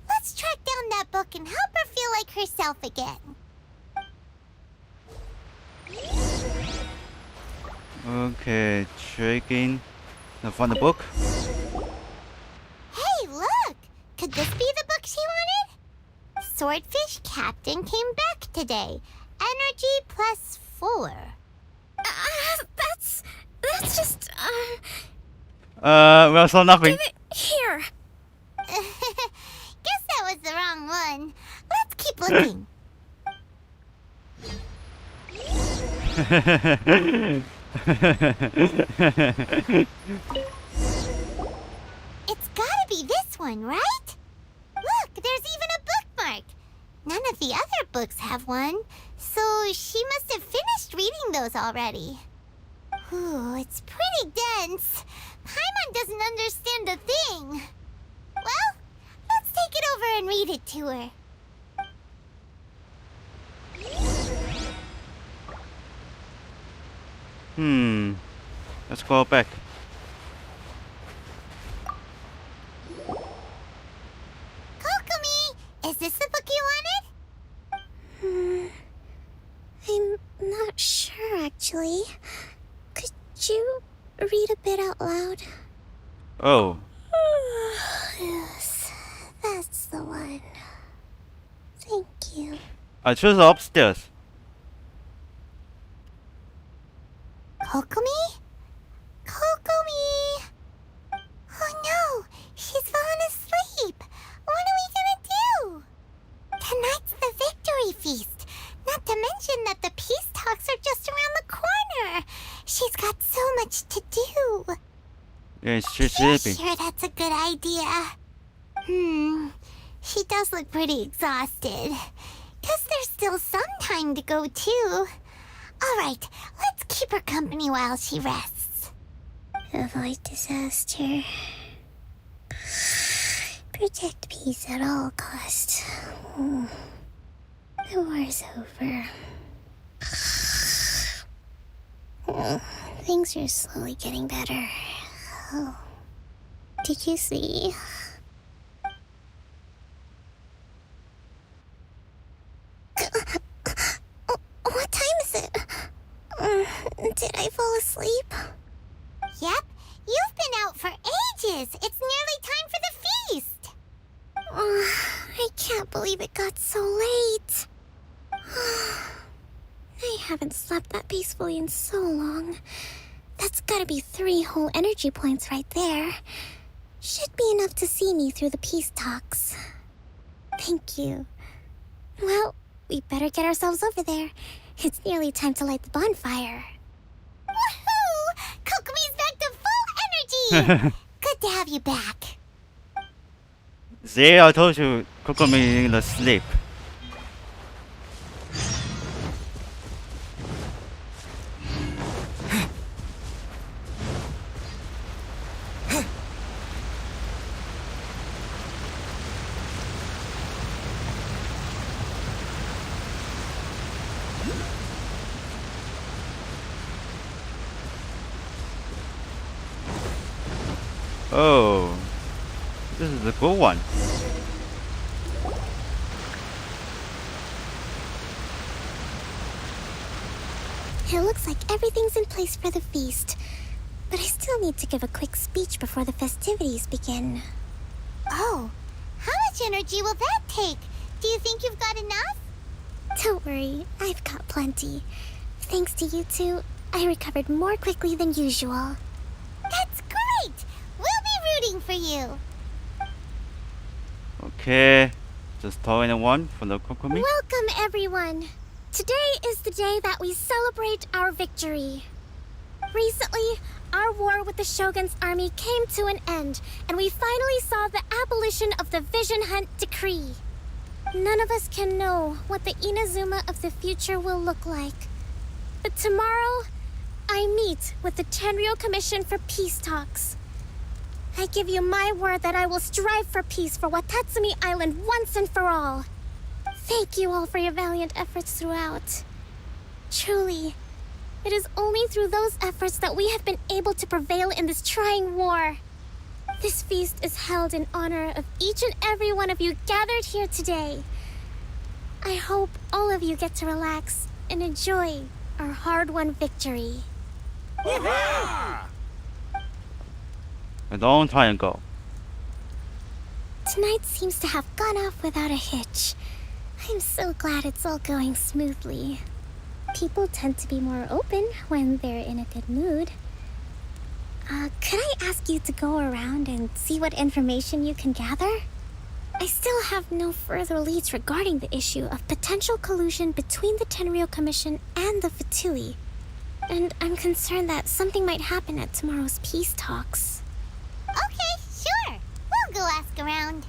Let's track down that book and help her feel like herself again. Okay, checking. Find the book. Hey, look! Could this be the book she wanted? Swordfish Captain came back today. Energy +4. That's just, Well, so nothing. Give it here. Guess that was the wrong one. Let's keep looking. It's gotta be this one, right? Look, there's even a bookmark. None of the other books have one, so she must have finished reading those already. Ooh, it's pretty dense. Paimon doesn't understand a thing. Well, let's take it over and read it to her. Let's go back. Kokomi, is this the book you wanted? I'm not sure, actually. Could you read a bit out loud? Oh. Yes, that's the one. Thank you. I chose upstairs. Kokomi? Kokomi! Oh no, she's fallen asleep. What are we gonna do? Tonight's the victory feast. Not to mention that the peace talks are just around the corner. She's got so much to do. Yeah, she's Are you sleeping. sure that's a good idea? She does look pretty exhausted. Guess there's still some time to go too. Alright, let's keep her company while she rests. Avoid disaster. Protect peace at all costs. The war's over. Things are slowly getting better. Oh. Did you see? What time is it? Did I fall asleep? Yep, you've been out for ages. It's nearly time for the feast. I can't believe it got so late. I haven't slept that peacefully in so long. That's gotta be 3 whole energy points right there. Should be enough to see me through the peace talks. Thank you. Well, we better get ourselves over there. It's nearly time to light the bonfire. Woohoo! Kokomi's back to full energy! Good to have you back. See, I told you, Kokomi in asleep. Oh, this is a good one. It looks like everything's in place for the feast. But I still need to give a quick speech before the festivities begin. Oh, how much energy will that take? Do you think you've got enough? Don't worry, I've got plenty. Thanks to you two, I recovered more quickly than usual. That's great! We'll be rooting for you. Okay, just throwing one for the Kokomi. Welcome, everyone. Today is the day that we celebrate our victory. Recently, our war with the Shogun's army came to an end, and we finally saw the abolition of the Vision Hunt Decree. None of us can know what the Inazuma of the future will look like. But tomorrow, I meet with the Tenryou Commission for peace talks. I give you my word that I will strive for peace for Watatsumi Island once and for all. Thank you all for your valiant efforts throughout. Truly, it is only through those efforts that we have been able to prevail in this trying war. This feast is held in honor of each and every one of you gathered here today. I hope all of you get to relax and enjoy our hard-won victory. A long time ago. Tonight seems to have gone off without a hitch. I'm so glad it's all going smoothly. People tend to be more open when they're in a good mood. Could I ask you to go around and see what information you can gather? I still have no further leads regarding the issue of potential collusion between the Tenryou Commission and the Fatui. And I'm concerned that something might happen at tomorrow's peace talks. Okay, sure. We'll go ask around.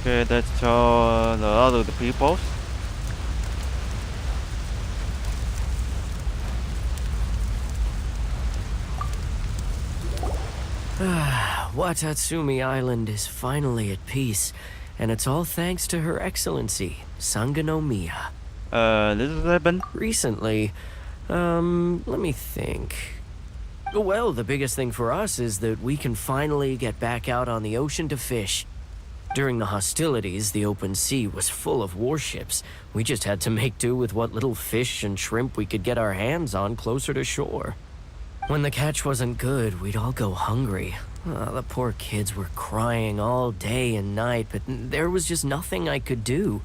Okay, let's show the other people. Watatsumi Island is finally at peace, and it's all thanks to Her Excellency, SANGONOMIYA. This has happened? Recently, let me think. Well, the biggest thing for us is that we can finally get back out on the ocean to fish. During the hostilities, the open sea was full of warships. We just had to make do with what little fish and shrimp we could get our hands on closer to shore. When the catch wasn't good, we'd all go hungry. The poor kids were crying all day and night, but there was just nothing I could do.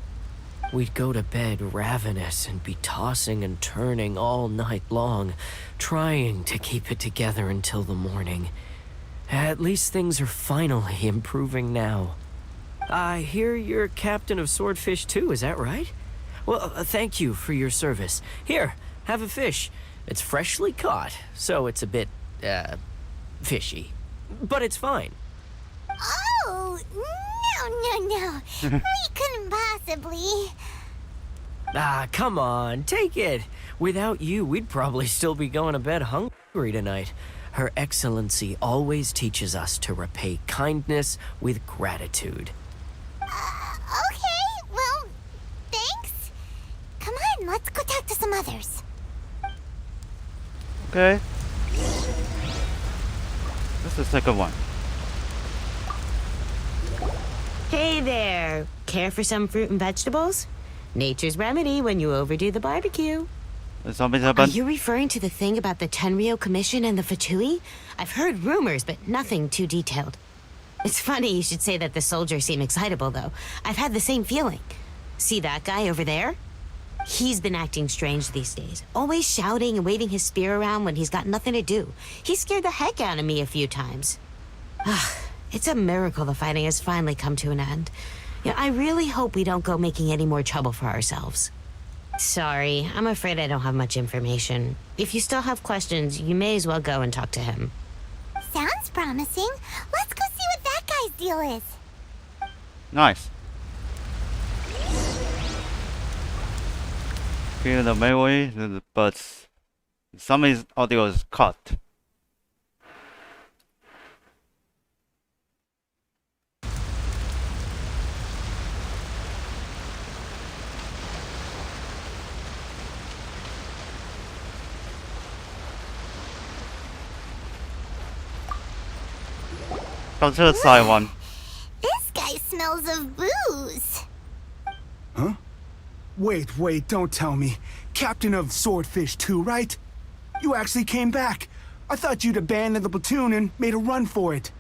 We'd go to bed ravenous and be tossing and turning all night long, trying to keep it together until the morning. At least things are finally improving now. I hear you're captain of Swordfish too, is that right? Well, thank you for your service. Here, have a fish. It's freshly caught, so it's a bit, fishy. But it's fine. Oh, no. We couldn't possibly. Ah, come on, take it. Without you, we'd probably still be going to bed hungry tonight. Her Excellency always teaches us to repay kindness with gratitude. Okay, well, thanks. Come on, let's go talk to some others. Okay. This is the second one. Hey there. Care for some fruit and vegetables? Nature's remedy when you overdo the barbecue. Something Are happened? you referring to the thing about the Tenryou Commission and the Fatui? I've heard rumors, but nothing too detailed. It's funny you should say that the soldiers seem excitable, though. I've had the same feeling. See that guy over there? He's been acting strange these days. Always shouting and waving his spear around when he's got nothing to do. He scared the heck out of me a few times. It's a miracle the fighting has finally come to an end. Yeah, I really hope we don't go making any more trouble for ourselves. Sorry, I'm afraid I don't have much information. If you still have questions, you may as well go and talk to him. Sounds promising. Let's go see what that guy's deal is. Nice. Hear the melee, but some is audio is cut. Go to the side one. This guy smells of booze. Huh? Wait, don't tell me. Captain of Swordfish too, right? You actually came back. I thought you'd abandoned the platoon and made a run for it.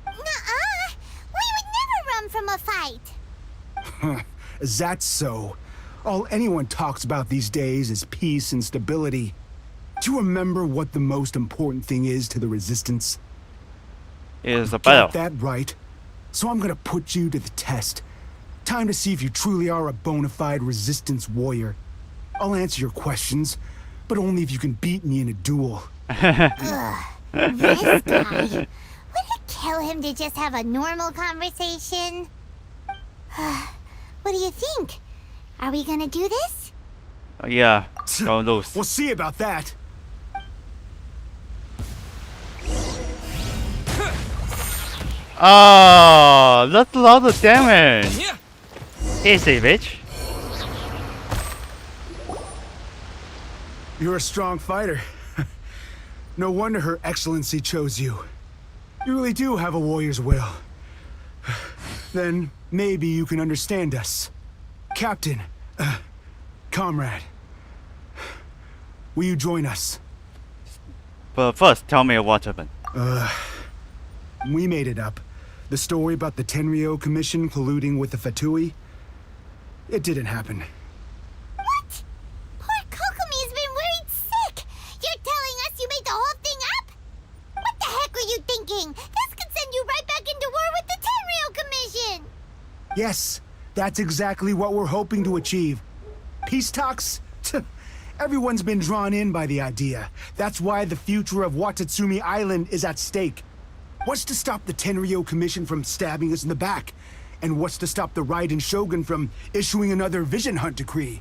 Nuh-uh. We would never run from a fight. That's so. All anyone talks about these days is peace and stability. Do you remember what the most important thing is to the Resistance? Is the battle. Got that right. So I'm gonna put you to the test. Time to see if you truly are a bona fide Resistance warrior. I'll answer your questions, but only if you can beat me in a duel. Ugh, this guy. Would it kill him to just have a normal conversation? What do you think? Are we gonna do this? Yeah, go loose. We'll see about that. Oh, that's a lot of damage. Easy, bitch. You're a strong fighter. No wonder Her Excellency chose you. You really do have a warrior's will. Then maybe you can understand us. Captain, comrade, will you join us? But first, tell me what happened. We made it up. The story about the Tenryo Commission colluding with the Fatui. It didn't happen. What? Poor Kokomi's been worried sick. You're telling us you made the whole thing up? What the heck were you thinking? This could send you right back into war with the Tenryo Commission. Yes, that's exactly what we're hoping to achieve. Peace talks? Everyone's been drawn in by the idea. That's why the future of Watatsumi Island is at stake. What's to stop the Tenryo Commission from stabbing us in the back? And what's to stop the Raiden Shogun from issuing another Vision Hunt decree?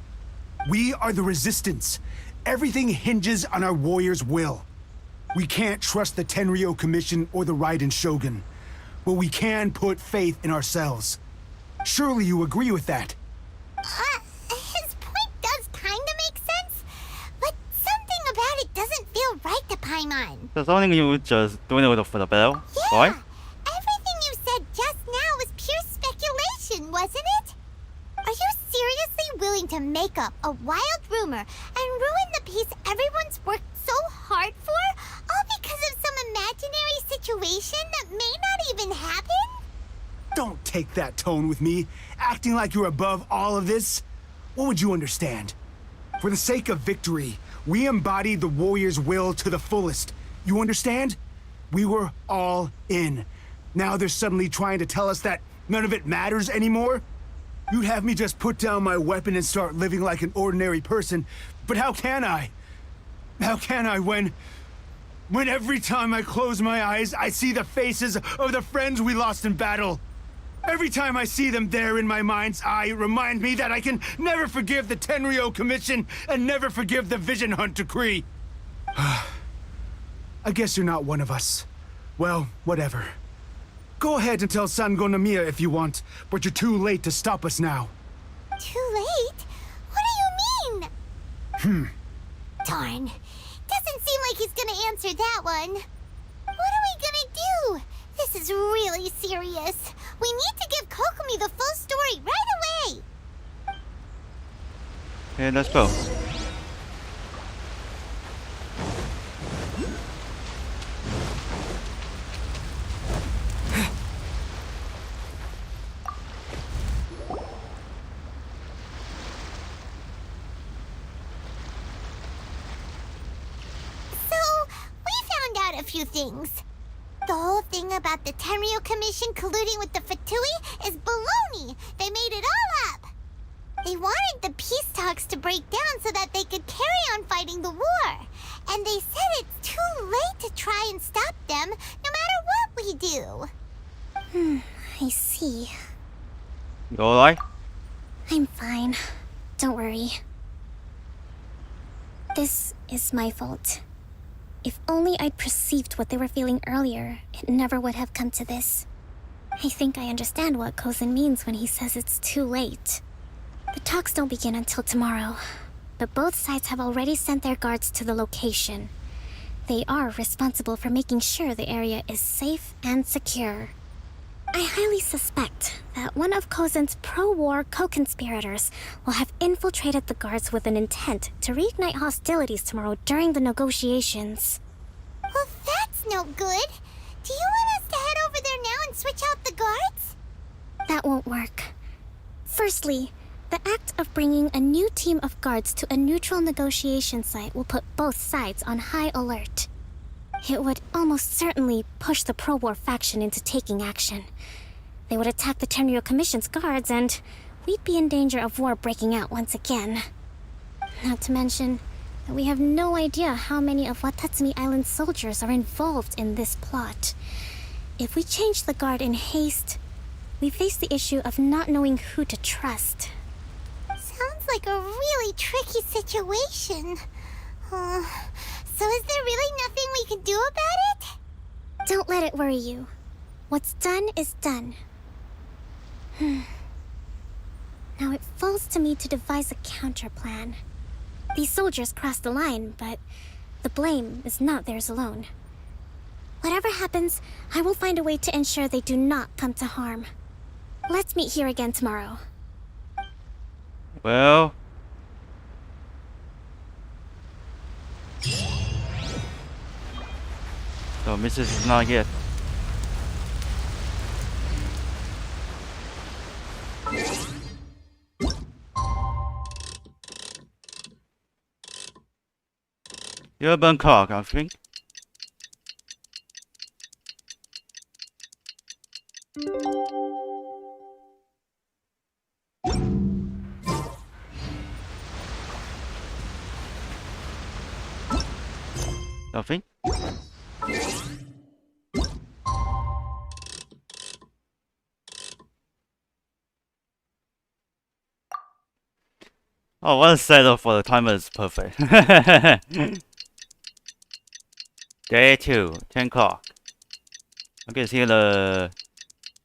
We are the Resistance. Everything hinges on our warrior's will. We can't trust the Tenryo Commission or the Raiden Shogun, but we can put faith in ourselves. Surely you agree with that? His point does kinda make sense, but something about it doesn't feel right to Paimon. So only you just doing it for the battle, Yeah, right? everything you said just now was pure speculation, wasn't it? Are you seriously willing to make up a wild rumor and ruin the peace everyone's worked so hard for, all because of some imaginary situation that may not even happen? Don't take that tone with me, acting like you're above all of this. What would you understand? For the sake of victory, we embodied the warrior's will to the fullest. You understand? We were all in. Now they're suddenly trying to tell us that none of it matters anymore? You'd have me just put down my weapon and start living like an ordinary person, but how can I? How can I when every time I close my eyes, I see the faces of the friends we lost in battle? Every time I see them there in my mind's eye, it reminds me that I can never forgive the Tenryo Commission and never forgive the Vision Hunt decree. I guess you're not one of us. Well, whatever. Go ahead and tell SANGONOMIYA if you want, but you're too late to stop us now. Too late? What do you mean? Darn. Doesn't seem like he's gonna answer that one. What are we gonna do? This is really serious. We need to give Kokomi the full story right away. Okay, let's go. So, we found out a few things. The whole thing about the Tenryo Commission colluding with the Fatui is baloney. They made it all up. They wanted the peace talks to break down so that they could carry on fighting the war. And they said it's too late to try and stop them, no matter what we do. I see. You alright? I'm fine. Don't worry. This is my fault. If only I'd perceived what they were feeling earlier, it never would have come to this. I think I understand what Kozin means when he says it's too late. The talks don't begin until tomorrow, but both sides have already sent their guards to the location. They are responsible for making sure the area is safe and secure. I highly suspect that one of Kozin's pro-war co-conspirators will have infiltrated the guards with an intent to reignite hostilities tomorrow during the negotiations. Well, that's no good. Do you want us to head over there now and switch out the guards? That won't work. Firstly, The act of bringing a new team of guards to a neutral negotiation site will put both sides on high alert. It would almost certainly push the pro-war faction into taking action. They would attack the Tenryo Commission's guards, and we'd be in danger of war breaking out once again. Not to mention that we have no idea how many of Watatsumi Island's soldiers are involved in this plot. If we change the guard in haste, we face the issue of not knowing who to trust. Sounds like a really tricky situation. So is there really nothing we can do about it? Don't let it worry you. What's done is done. Now it falls to me to devise a counter plan. These soldiers crossed the line, but the blame is not theirs alone. Whatever happens, I will find a way to ensure they do not come to harm. Let's meet here again tomorrow. Well, so Mrs. is not yet. You're Bangkok, I think. Nothing. Oh, what a setup for the timer is perfect. Day 2, 10 o'clock. I can see the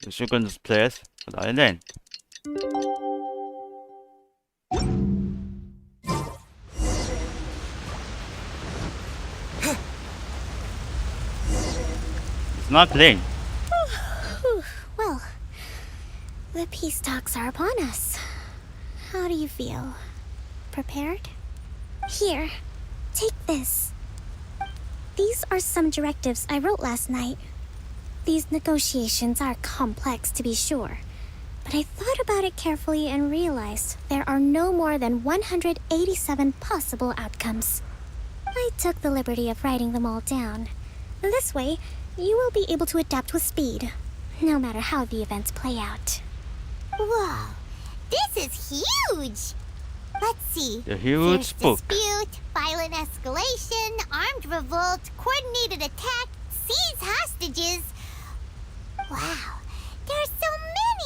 Shogun's place for the island. It's not clean. Well, the peace talks are upon us. How do you feel? Prepared? Here, take this. These are some directives I wrote last night. These negotiations are complex, to be sure, but I thought about it carefully and realized there are no more than 187 possible outcomes. I took the liberty of writing them all down. This way, you will be able to adapt with speed, no matter how the events play out. Whoa, this is huge! Let's see. The huge book. Dispute, violent escalation, armed revolt, coordinated attack, seize hostages. Wow, there are so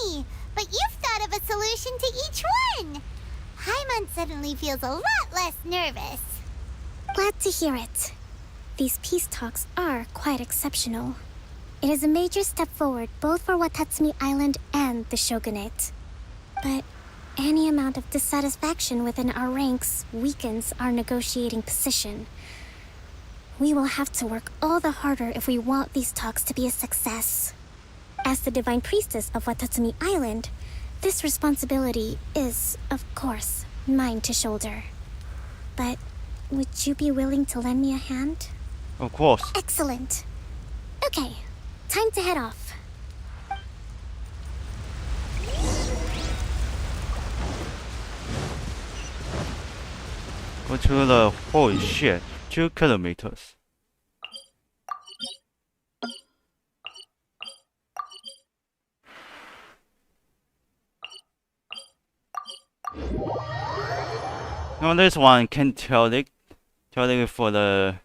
many! But you've thought of a solution to each one! Hyman suddenly feels a lot less nervous. Glad to hear it. These peace talks are quite exceptional. It is a major step forward both for Watatsumi Island and the Shogunate. But any amount of dissatisfaction within our ranks weakens our negotiating position. We will have to work all the harder if we want these talks to be a success. As the Divine Priestess of Watatsumi Island, this responsibility is, of course, mine to shoulder. But would you be willing to lend me a hand? Of course. Excellent. Okay, time to head off. Go to the holy shit, 2 kilometers. Now this one can tell it for the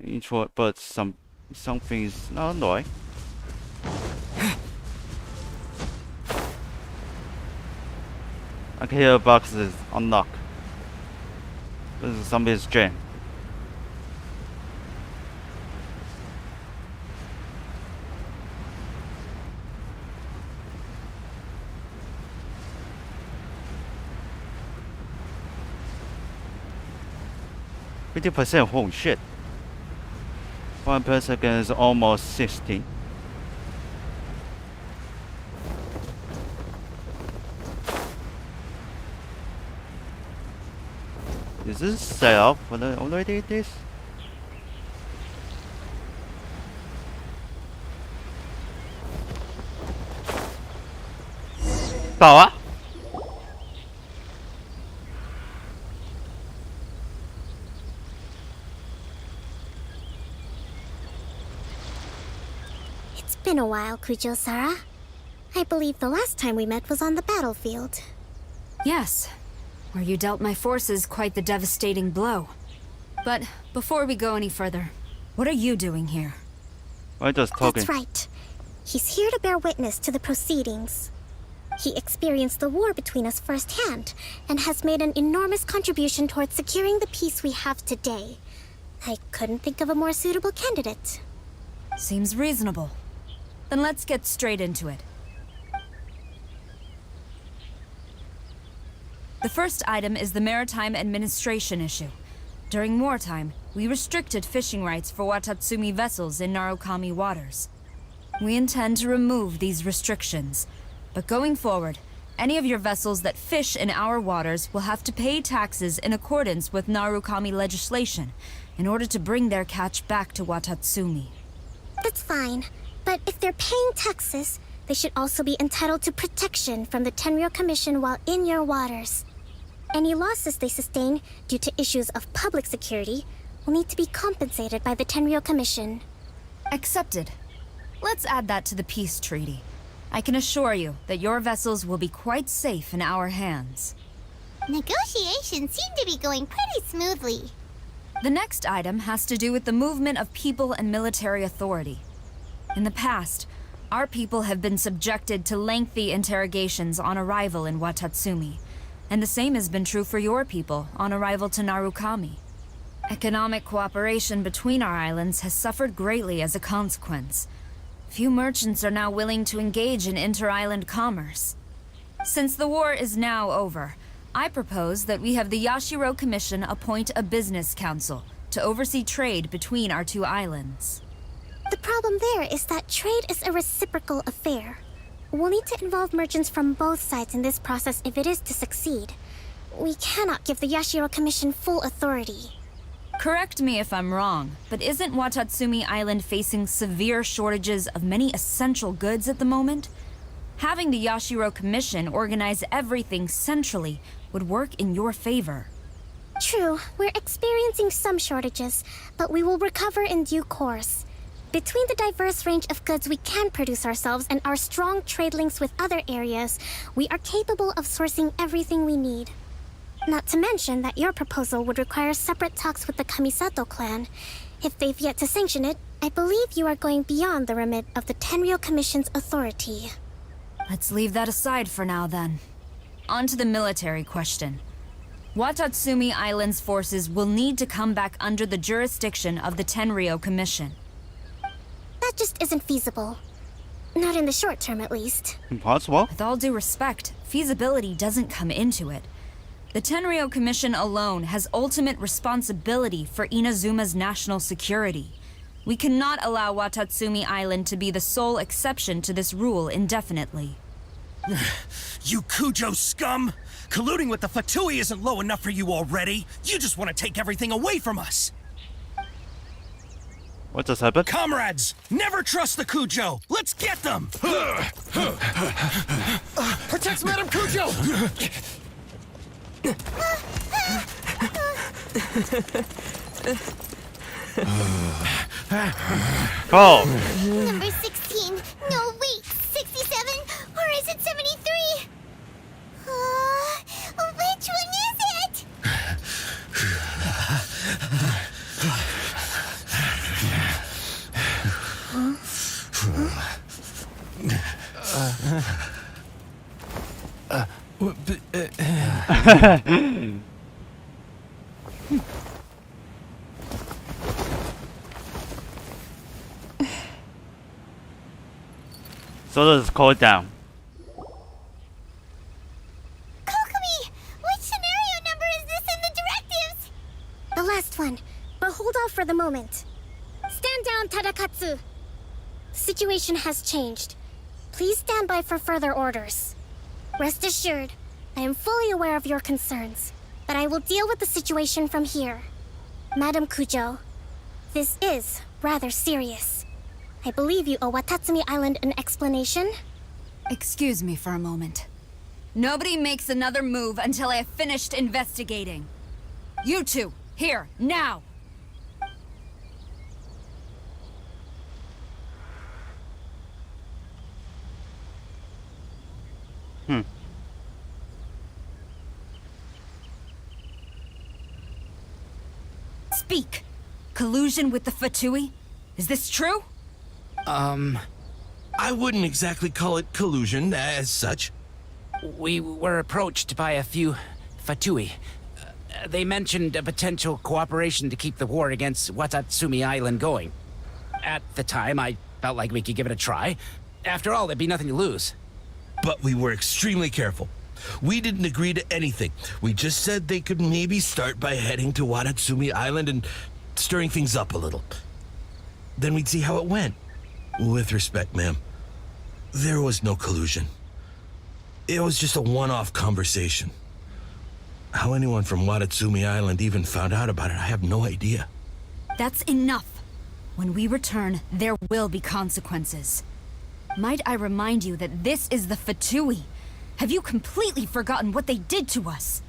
intro, but something is not right. I can hear a box is unlocked. This is somebody's gen. %, holy shit. 1 per second is almost 60. Is this set up for the already this? Bảo á? been a while, Kujo-Sara. I believe the last time we met was on the battlefield. Yes, where you dealt my forces quite the devastating blow. But before we go any further, what are you doing here? I'm just talking. That's right. He's here to bear witness to the proceedings. He experienced the war between us firsthand, and has made an enormous contribution towards securing the peace we have today. I couldn't think of a more suitable candidate. Seems reasonable. Then let's get straight into it. The first item is the Maritime Administration issue. During wartime, we restricted fishing rights for Watatsumi vessels in Narukami waters. We intend to remove these restrictions, but going forward, any of your vessels that fish in our waters will have to pay taxes in accordance with Narukami legislation in order to bring their catch back to Watatsumi. That's fine, but if they're paying taxes, they should also be entitled to protection from the Tenryou Commission while in your waters. Any losses they sustain due to issues of public security will need to be compensated by the Tenryou Commission. Accepted. Let's add that to the peace treaty. I can assure you that your vessels will be quite safe in our hands. Negotiations seem to be going pretty smoothly. The next item has to do with the movement of people and military authority. In the past, our people have been subjected to lengthy interrogations on arrival in Watatsumi, and the same has been true for your people on arrival to Narukami. Economic cooperation between our islands has suffered greatly as a consequence. Few merchants are now willing to engage in inter-island commerce. Since the war is now over, I propose that we have the Yashiro Commission appoint a business council to oversee trade between our two islands. The problem there is that trade is a reciprocal affair. We'll need to involve merchants from both sides in this process if it is to succeed. We cannot give the Yashiro Commission full authority. Correct me if I'm wrong, but isn't Watatsumi Island facing severe shortages of many essential goods at the moment? Having the Yashiro Commission organize everything centrally would work in your favor. True, we're experiencing some shortages, but we will recover in due course. Between the diverse range of goods we can produce ourselves and our strong trade links with other areas, we are capable of sourcing everything we need. Not to mention that your proposal would require separate talks with the Kamisato clan. If they've yet to sanction it, I believe you are going beyond the remit of the Tenryou Commission's authority. Let's leave that aside for now, then. On to the military question. Watatsumi Island's forces will need to come back under the jurisdiction of the Tenryou Commission. That just isn't feasible. Not in the short term, at least. Impossible? With all due respect, feasibility doesn't come into it. The Tenryou Commission alone has ultimate responsibility for Inazuma's national security. We cannot allow Watatsumi Island to be the sole exception to this rule indefinitely. You Kujo scum! Colluding with the Fatui isn't low enough for you already. You just want to take everything away from us. What just happened? Comrades, never trust the Kujo. Let's get them. Protect Madame Kujo. Go. Number 16. No, wait. 67? Or is it 73? Which one is it? So let's call it down. Kokomi! Which scenario number is this in the directives? The last one, but hold off for the moment. Stand down, Tadakatsu. The situation has changed. Please stand by for further orders. Rest assured, I am fully aware of your concerns, but I will deal with the situation from here. Madam Kujo, this is rather serious. I believe you owe Watatsumi Island an explanation. Excuse me for a moment. Nobody makes another move until I have finished investigating. You two, here, now! Speak. Collusion with the Fatui? Is this true? I wouldn't exactly call it collusion as such. We were approached by a few Fatui. They mentioned a potential cooperation to keep the war against Watatsumi Island going. At the time, I felt like we could give it a try. After all, there'd be nothing to lose. But we were extremely careful. We didn't agree to anything. We just said they could maybe start by heading to Watatsumi Island and stirring things up a little. Then we'd see how it went. With respect, ma'am, there was no collusion. It was just a one-off conversation. How anyone from Watatsumi Island even found out about it, I have no idea. That's enough. When we return, there will be consequences. Might I remind you that this is the Fatui? Have you completely forgotten what they did to us?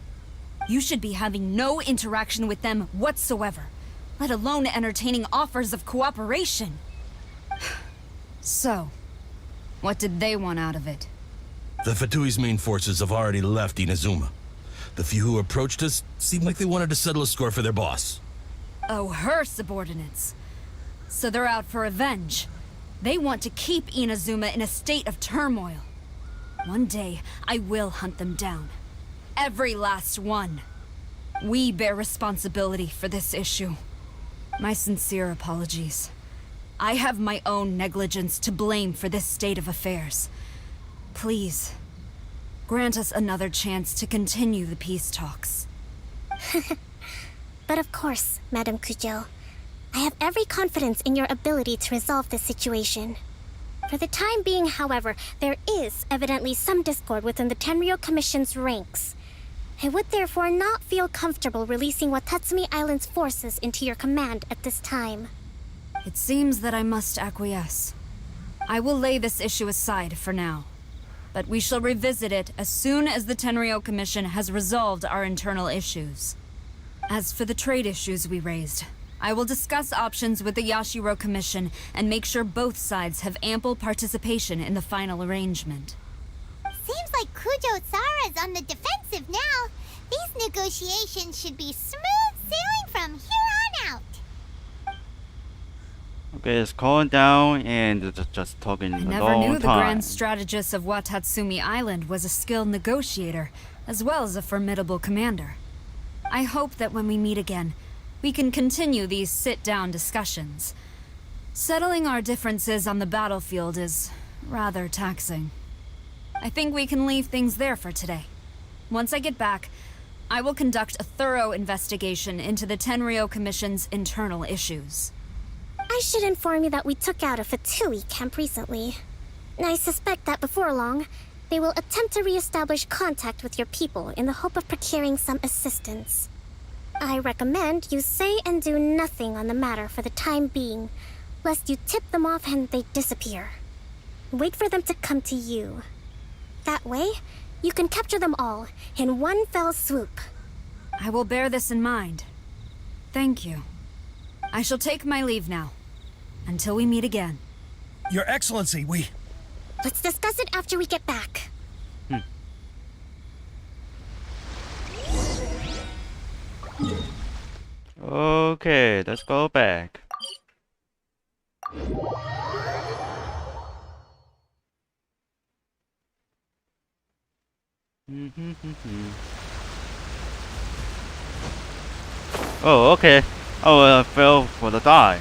You should be having no interaction with them whatsoever, let alone entertaining offers of cooperation. So, what did they want out of it? The Fatui's main forces have already left Inazuma. The few who approached us seemed like they wanted to settle a score for their boss. Oh, her subordinates. So they're out for revenge. They want to keep Inazuma in a state of turmoil. One day, I will hunt them down. Every last one. We bear responsibility for this issue. My sincere apologies. I have my own negligence to blame for this state of affairs. Please, grant us another chance to continue the peace talks. But of course, Madam Kujo. I have every confidence in your ability to resolve this situation. For the time being, however, there is evidently some discord within the Tenryou Commission's ranks. I would therefore not feel comfortable releasing Watatsumi Island's forces into your command at this time. It seems that I must acquiesce. I will lay this issue aside for now. But we shall revisit it as soon as the Tenryou Commission has resolved our internal issues. As for the trade issues we raised, I will discuss options with the Yashiro Commission and make sure both sides have ample participation in the final arrangement. Seems like Kujo-Sara's on the defensive now. These negotiations should be smooth sailing from here on out. Okay, it's calling down and it's just talking a I long never knew the time. Grand Strategist of Watatsumi Island was a skilled negotiator, as well as a formidable commander. I hope that when we meet again, we can continue these sit-down discussions. Settling our differences on the battlefield is rather taxing. I think we can leave things there for today. Once I get back, I will conduct a thorough investigation into the Tenryou Commission's internal issues. I should inform you that we took out a Fatui camp recently. I suspect that before long, they will attempt to re-establish contact with your people in the hope of procuring some assistance. I recommend you say and do nothing on the matter for the time being, lest you tip them off and they disappear. Wait for them to come to you. That way, you can capture them all in one fell swoop. I will bear this in mind. Thank you. I shall take my leave now. Until we meet again. Your Excellency, we... Let's discuss it after we get back. Okay, let's go back. Oh, okay. Oh, I fell for the die.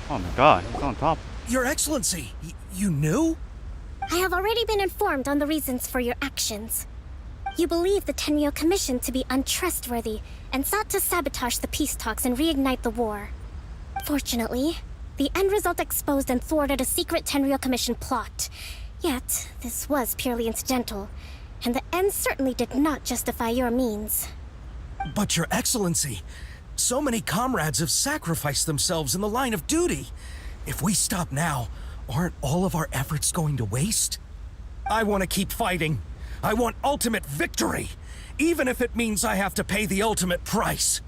Oh my god, he's on top. Your Excellency, you knew? I have already been informed on the reasons for your actions. You believe the Tenryou Commission to be untrustworthy and sought to sabotage the peace talks and reignite the war. Fortunately, the end result exposed and thwarted a secret Tenryou Commission plot. Yet, this was purely incidental, and the end certainly did not justify your means. But Your Excellency, so many comrades have sacrificed themselves in the line of duty. If we stop now, aren't all of our efforts going to waste? I want to keep fighting. I want ultimate victory. even if it means I have to pay the ultimate price.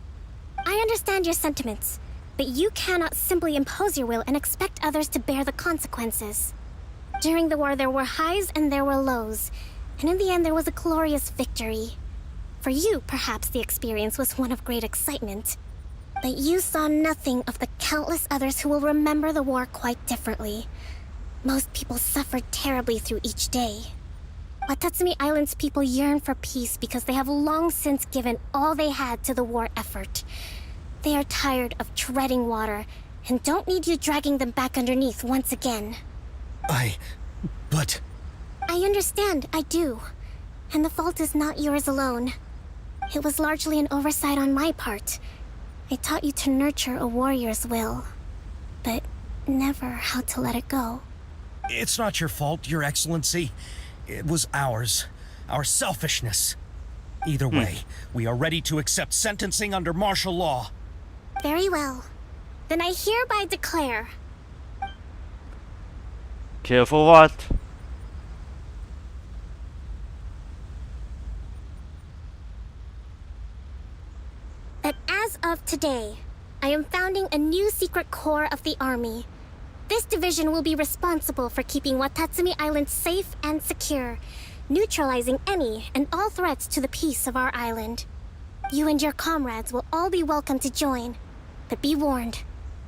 I understand your sentiments, but you cannot simply impose your will and expect others to bear the consequences. During the war, there were highs and there were lows, and in the end, there was a glorious victory. For you, perhaps the experience was one of great excitement, but you saw nothing of the countless others who will remember the war quite differently. Most people suffered terribly through each day. Watatsumi Island's people yearn for peace because they have long since given all they had to the war effort. They are tired of treading water and don't need you dragging them back underneath once again. But... I understand, I do. And the fault is not yours alone. It was largely an oversight on my part. I taught you to nurture a warrior's will, but never how to let it go. It's not your fault, Your Excellency. It was ours. Our selfishness. Either way, we are ready to accept sentencing under martial law. Very well. Then I hereby declare... Careful what? that as of today, I am founding a new secret corps of the army. This division will be responsible for keeping Watatsumi Island safe and secure, neutralizing any and all threats to the peace of our island. You and your comrades will all be welcome to join, but be warned,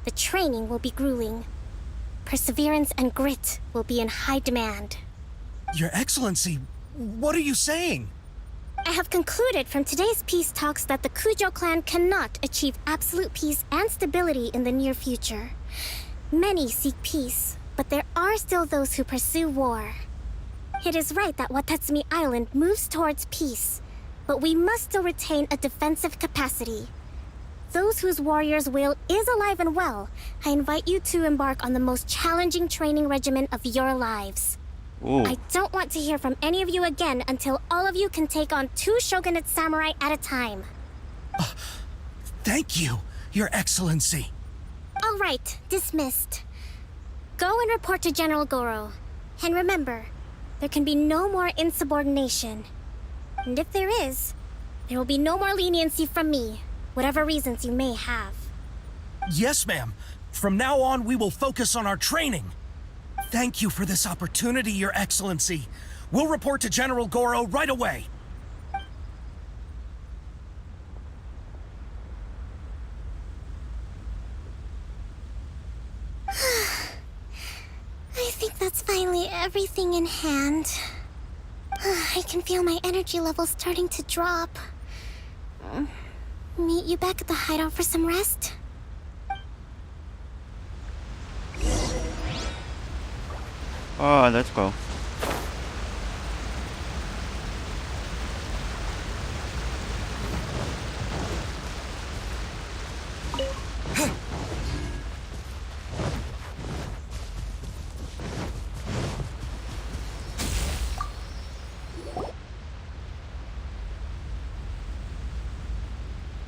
the training will be grueling. Perseverance and grit will be in high demand. Your Excellency, what are you saying? I have concluded from today's peace talks that the Kujo clan cannot achieve absolute peace and stability in the near future. Many seek peace, but there are still those who pursue war. It is right that Watatsumi Island moves towards peace, but we must still retain a defensive capacity. Those whose warrior's will is alive and well, I invite you to embark on the most challenging training regimen of your lives. Ooh. I don't want to hear from any of you again until all of you can take on 2 shogunate samurai at a time. Thank you, Your Excellency. All right, dismissed. Go and report to General Goro. And remember, there can be no more insubordination. And if there is, there will be no more leniency from me, whatever reasons you may have. Yes, ma'am. From now on, we will focus on our training. Thank you for this opportunity, Your Excellency. We'll report to General Goro right away. I think that's finally everything in hand. I can feel my energy levels starting to drop. Meet you back at the hideout for some rest? Oh, let's go.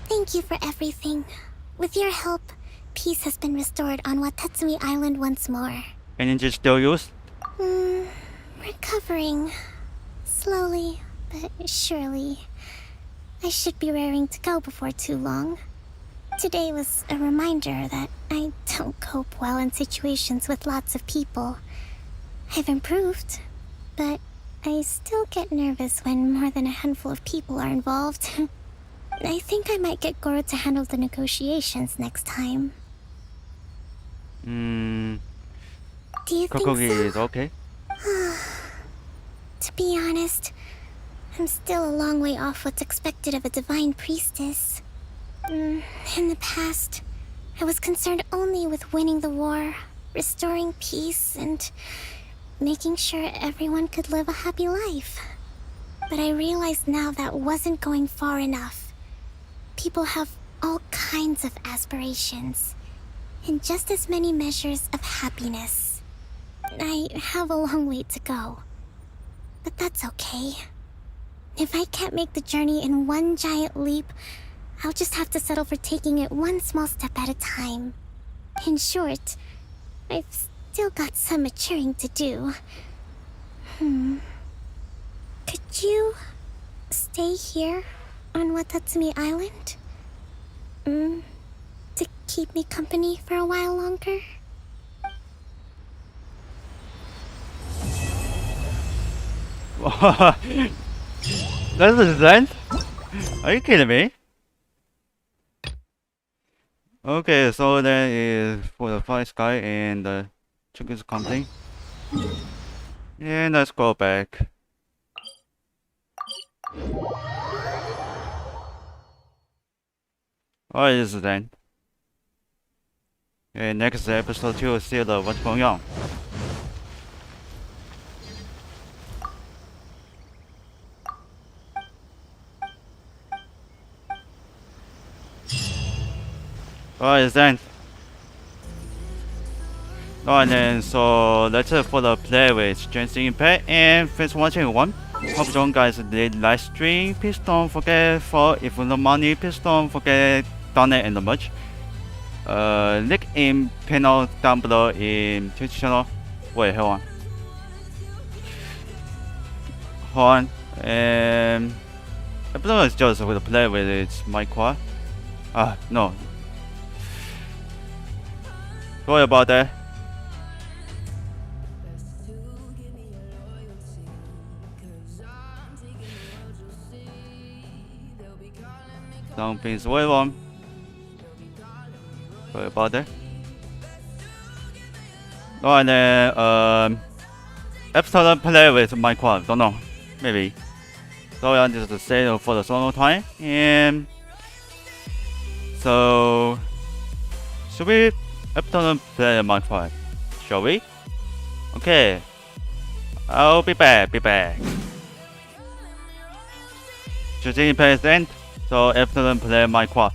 Thank you for everything. With your help, peace has been restored on Watatsumi Island once more. Energy still used? Recovering. Slowly, but surely. I should be raring to go before too long. Today was a reminder that I don't cope well in situations with lots of people. I've improved, but I still get nervous when more than a handful of people are involved. I think I might get Goro to handle the negotiations next time. Do you think Kokogi so? is okay. To be honest, I'm still a long way off what's expected of a divine priestess. In the past, I was concerned only with winning the war, restoring peace, and making sure everyone could live a happy life. But I realized now that wasn't going far enough. People have all kinds of aspirations, and just as many measures of happiness. I have a long way to go, but that's okay. If I can't make the journey in one giant leap, I'll just have to settle for taking it one small step at a time. In short, I've still got some maturing to do. Could you stay here on Watatsumi Island? To keep me company for a while longer? That's the sense? Are you kidding me? Okay, so that is for the first guy and the chick is coming. And let's go back. What is it then? Okay, next episode 2 will see what's going on. What is that? Oh, and then so that's it for the play with Genshin Impact, and thanks for watching everyone. Hope you guys did live stream. Please don't forget if you have money, please don't forget donate and much. Link in panel down below in Twitch channel. Wait, hold on. Episode is just with the play with its mic quad. No. Sorry about that. Something's way wrong. Sorry about that. Oh, and then episode play with my quad. Don't know, maybe. So I just say for the solo time, and so should we episode play my quad? Shall we? Okay. I'll be back. Choosing president. So episode play my quad.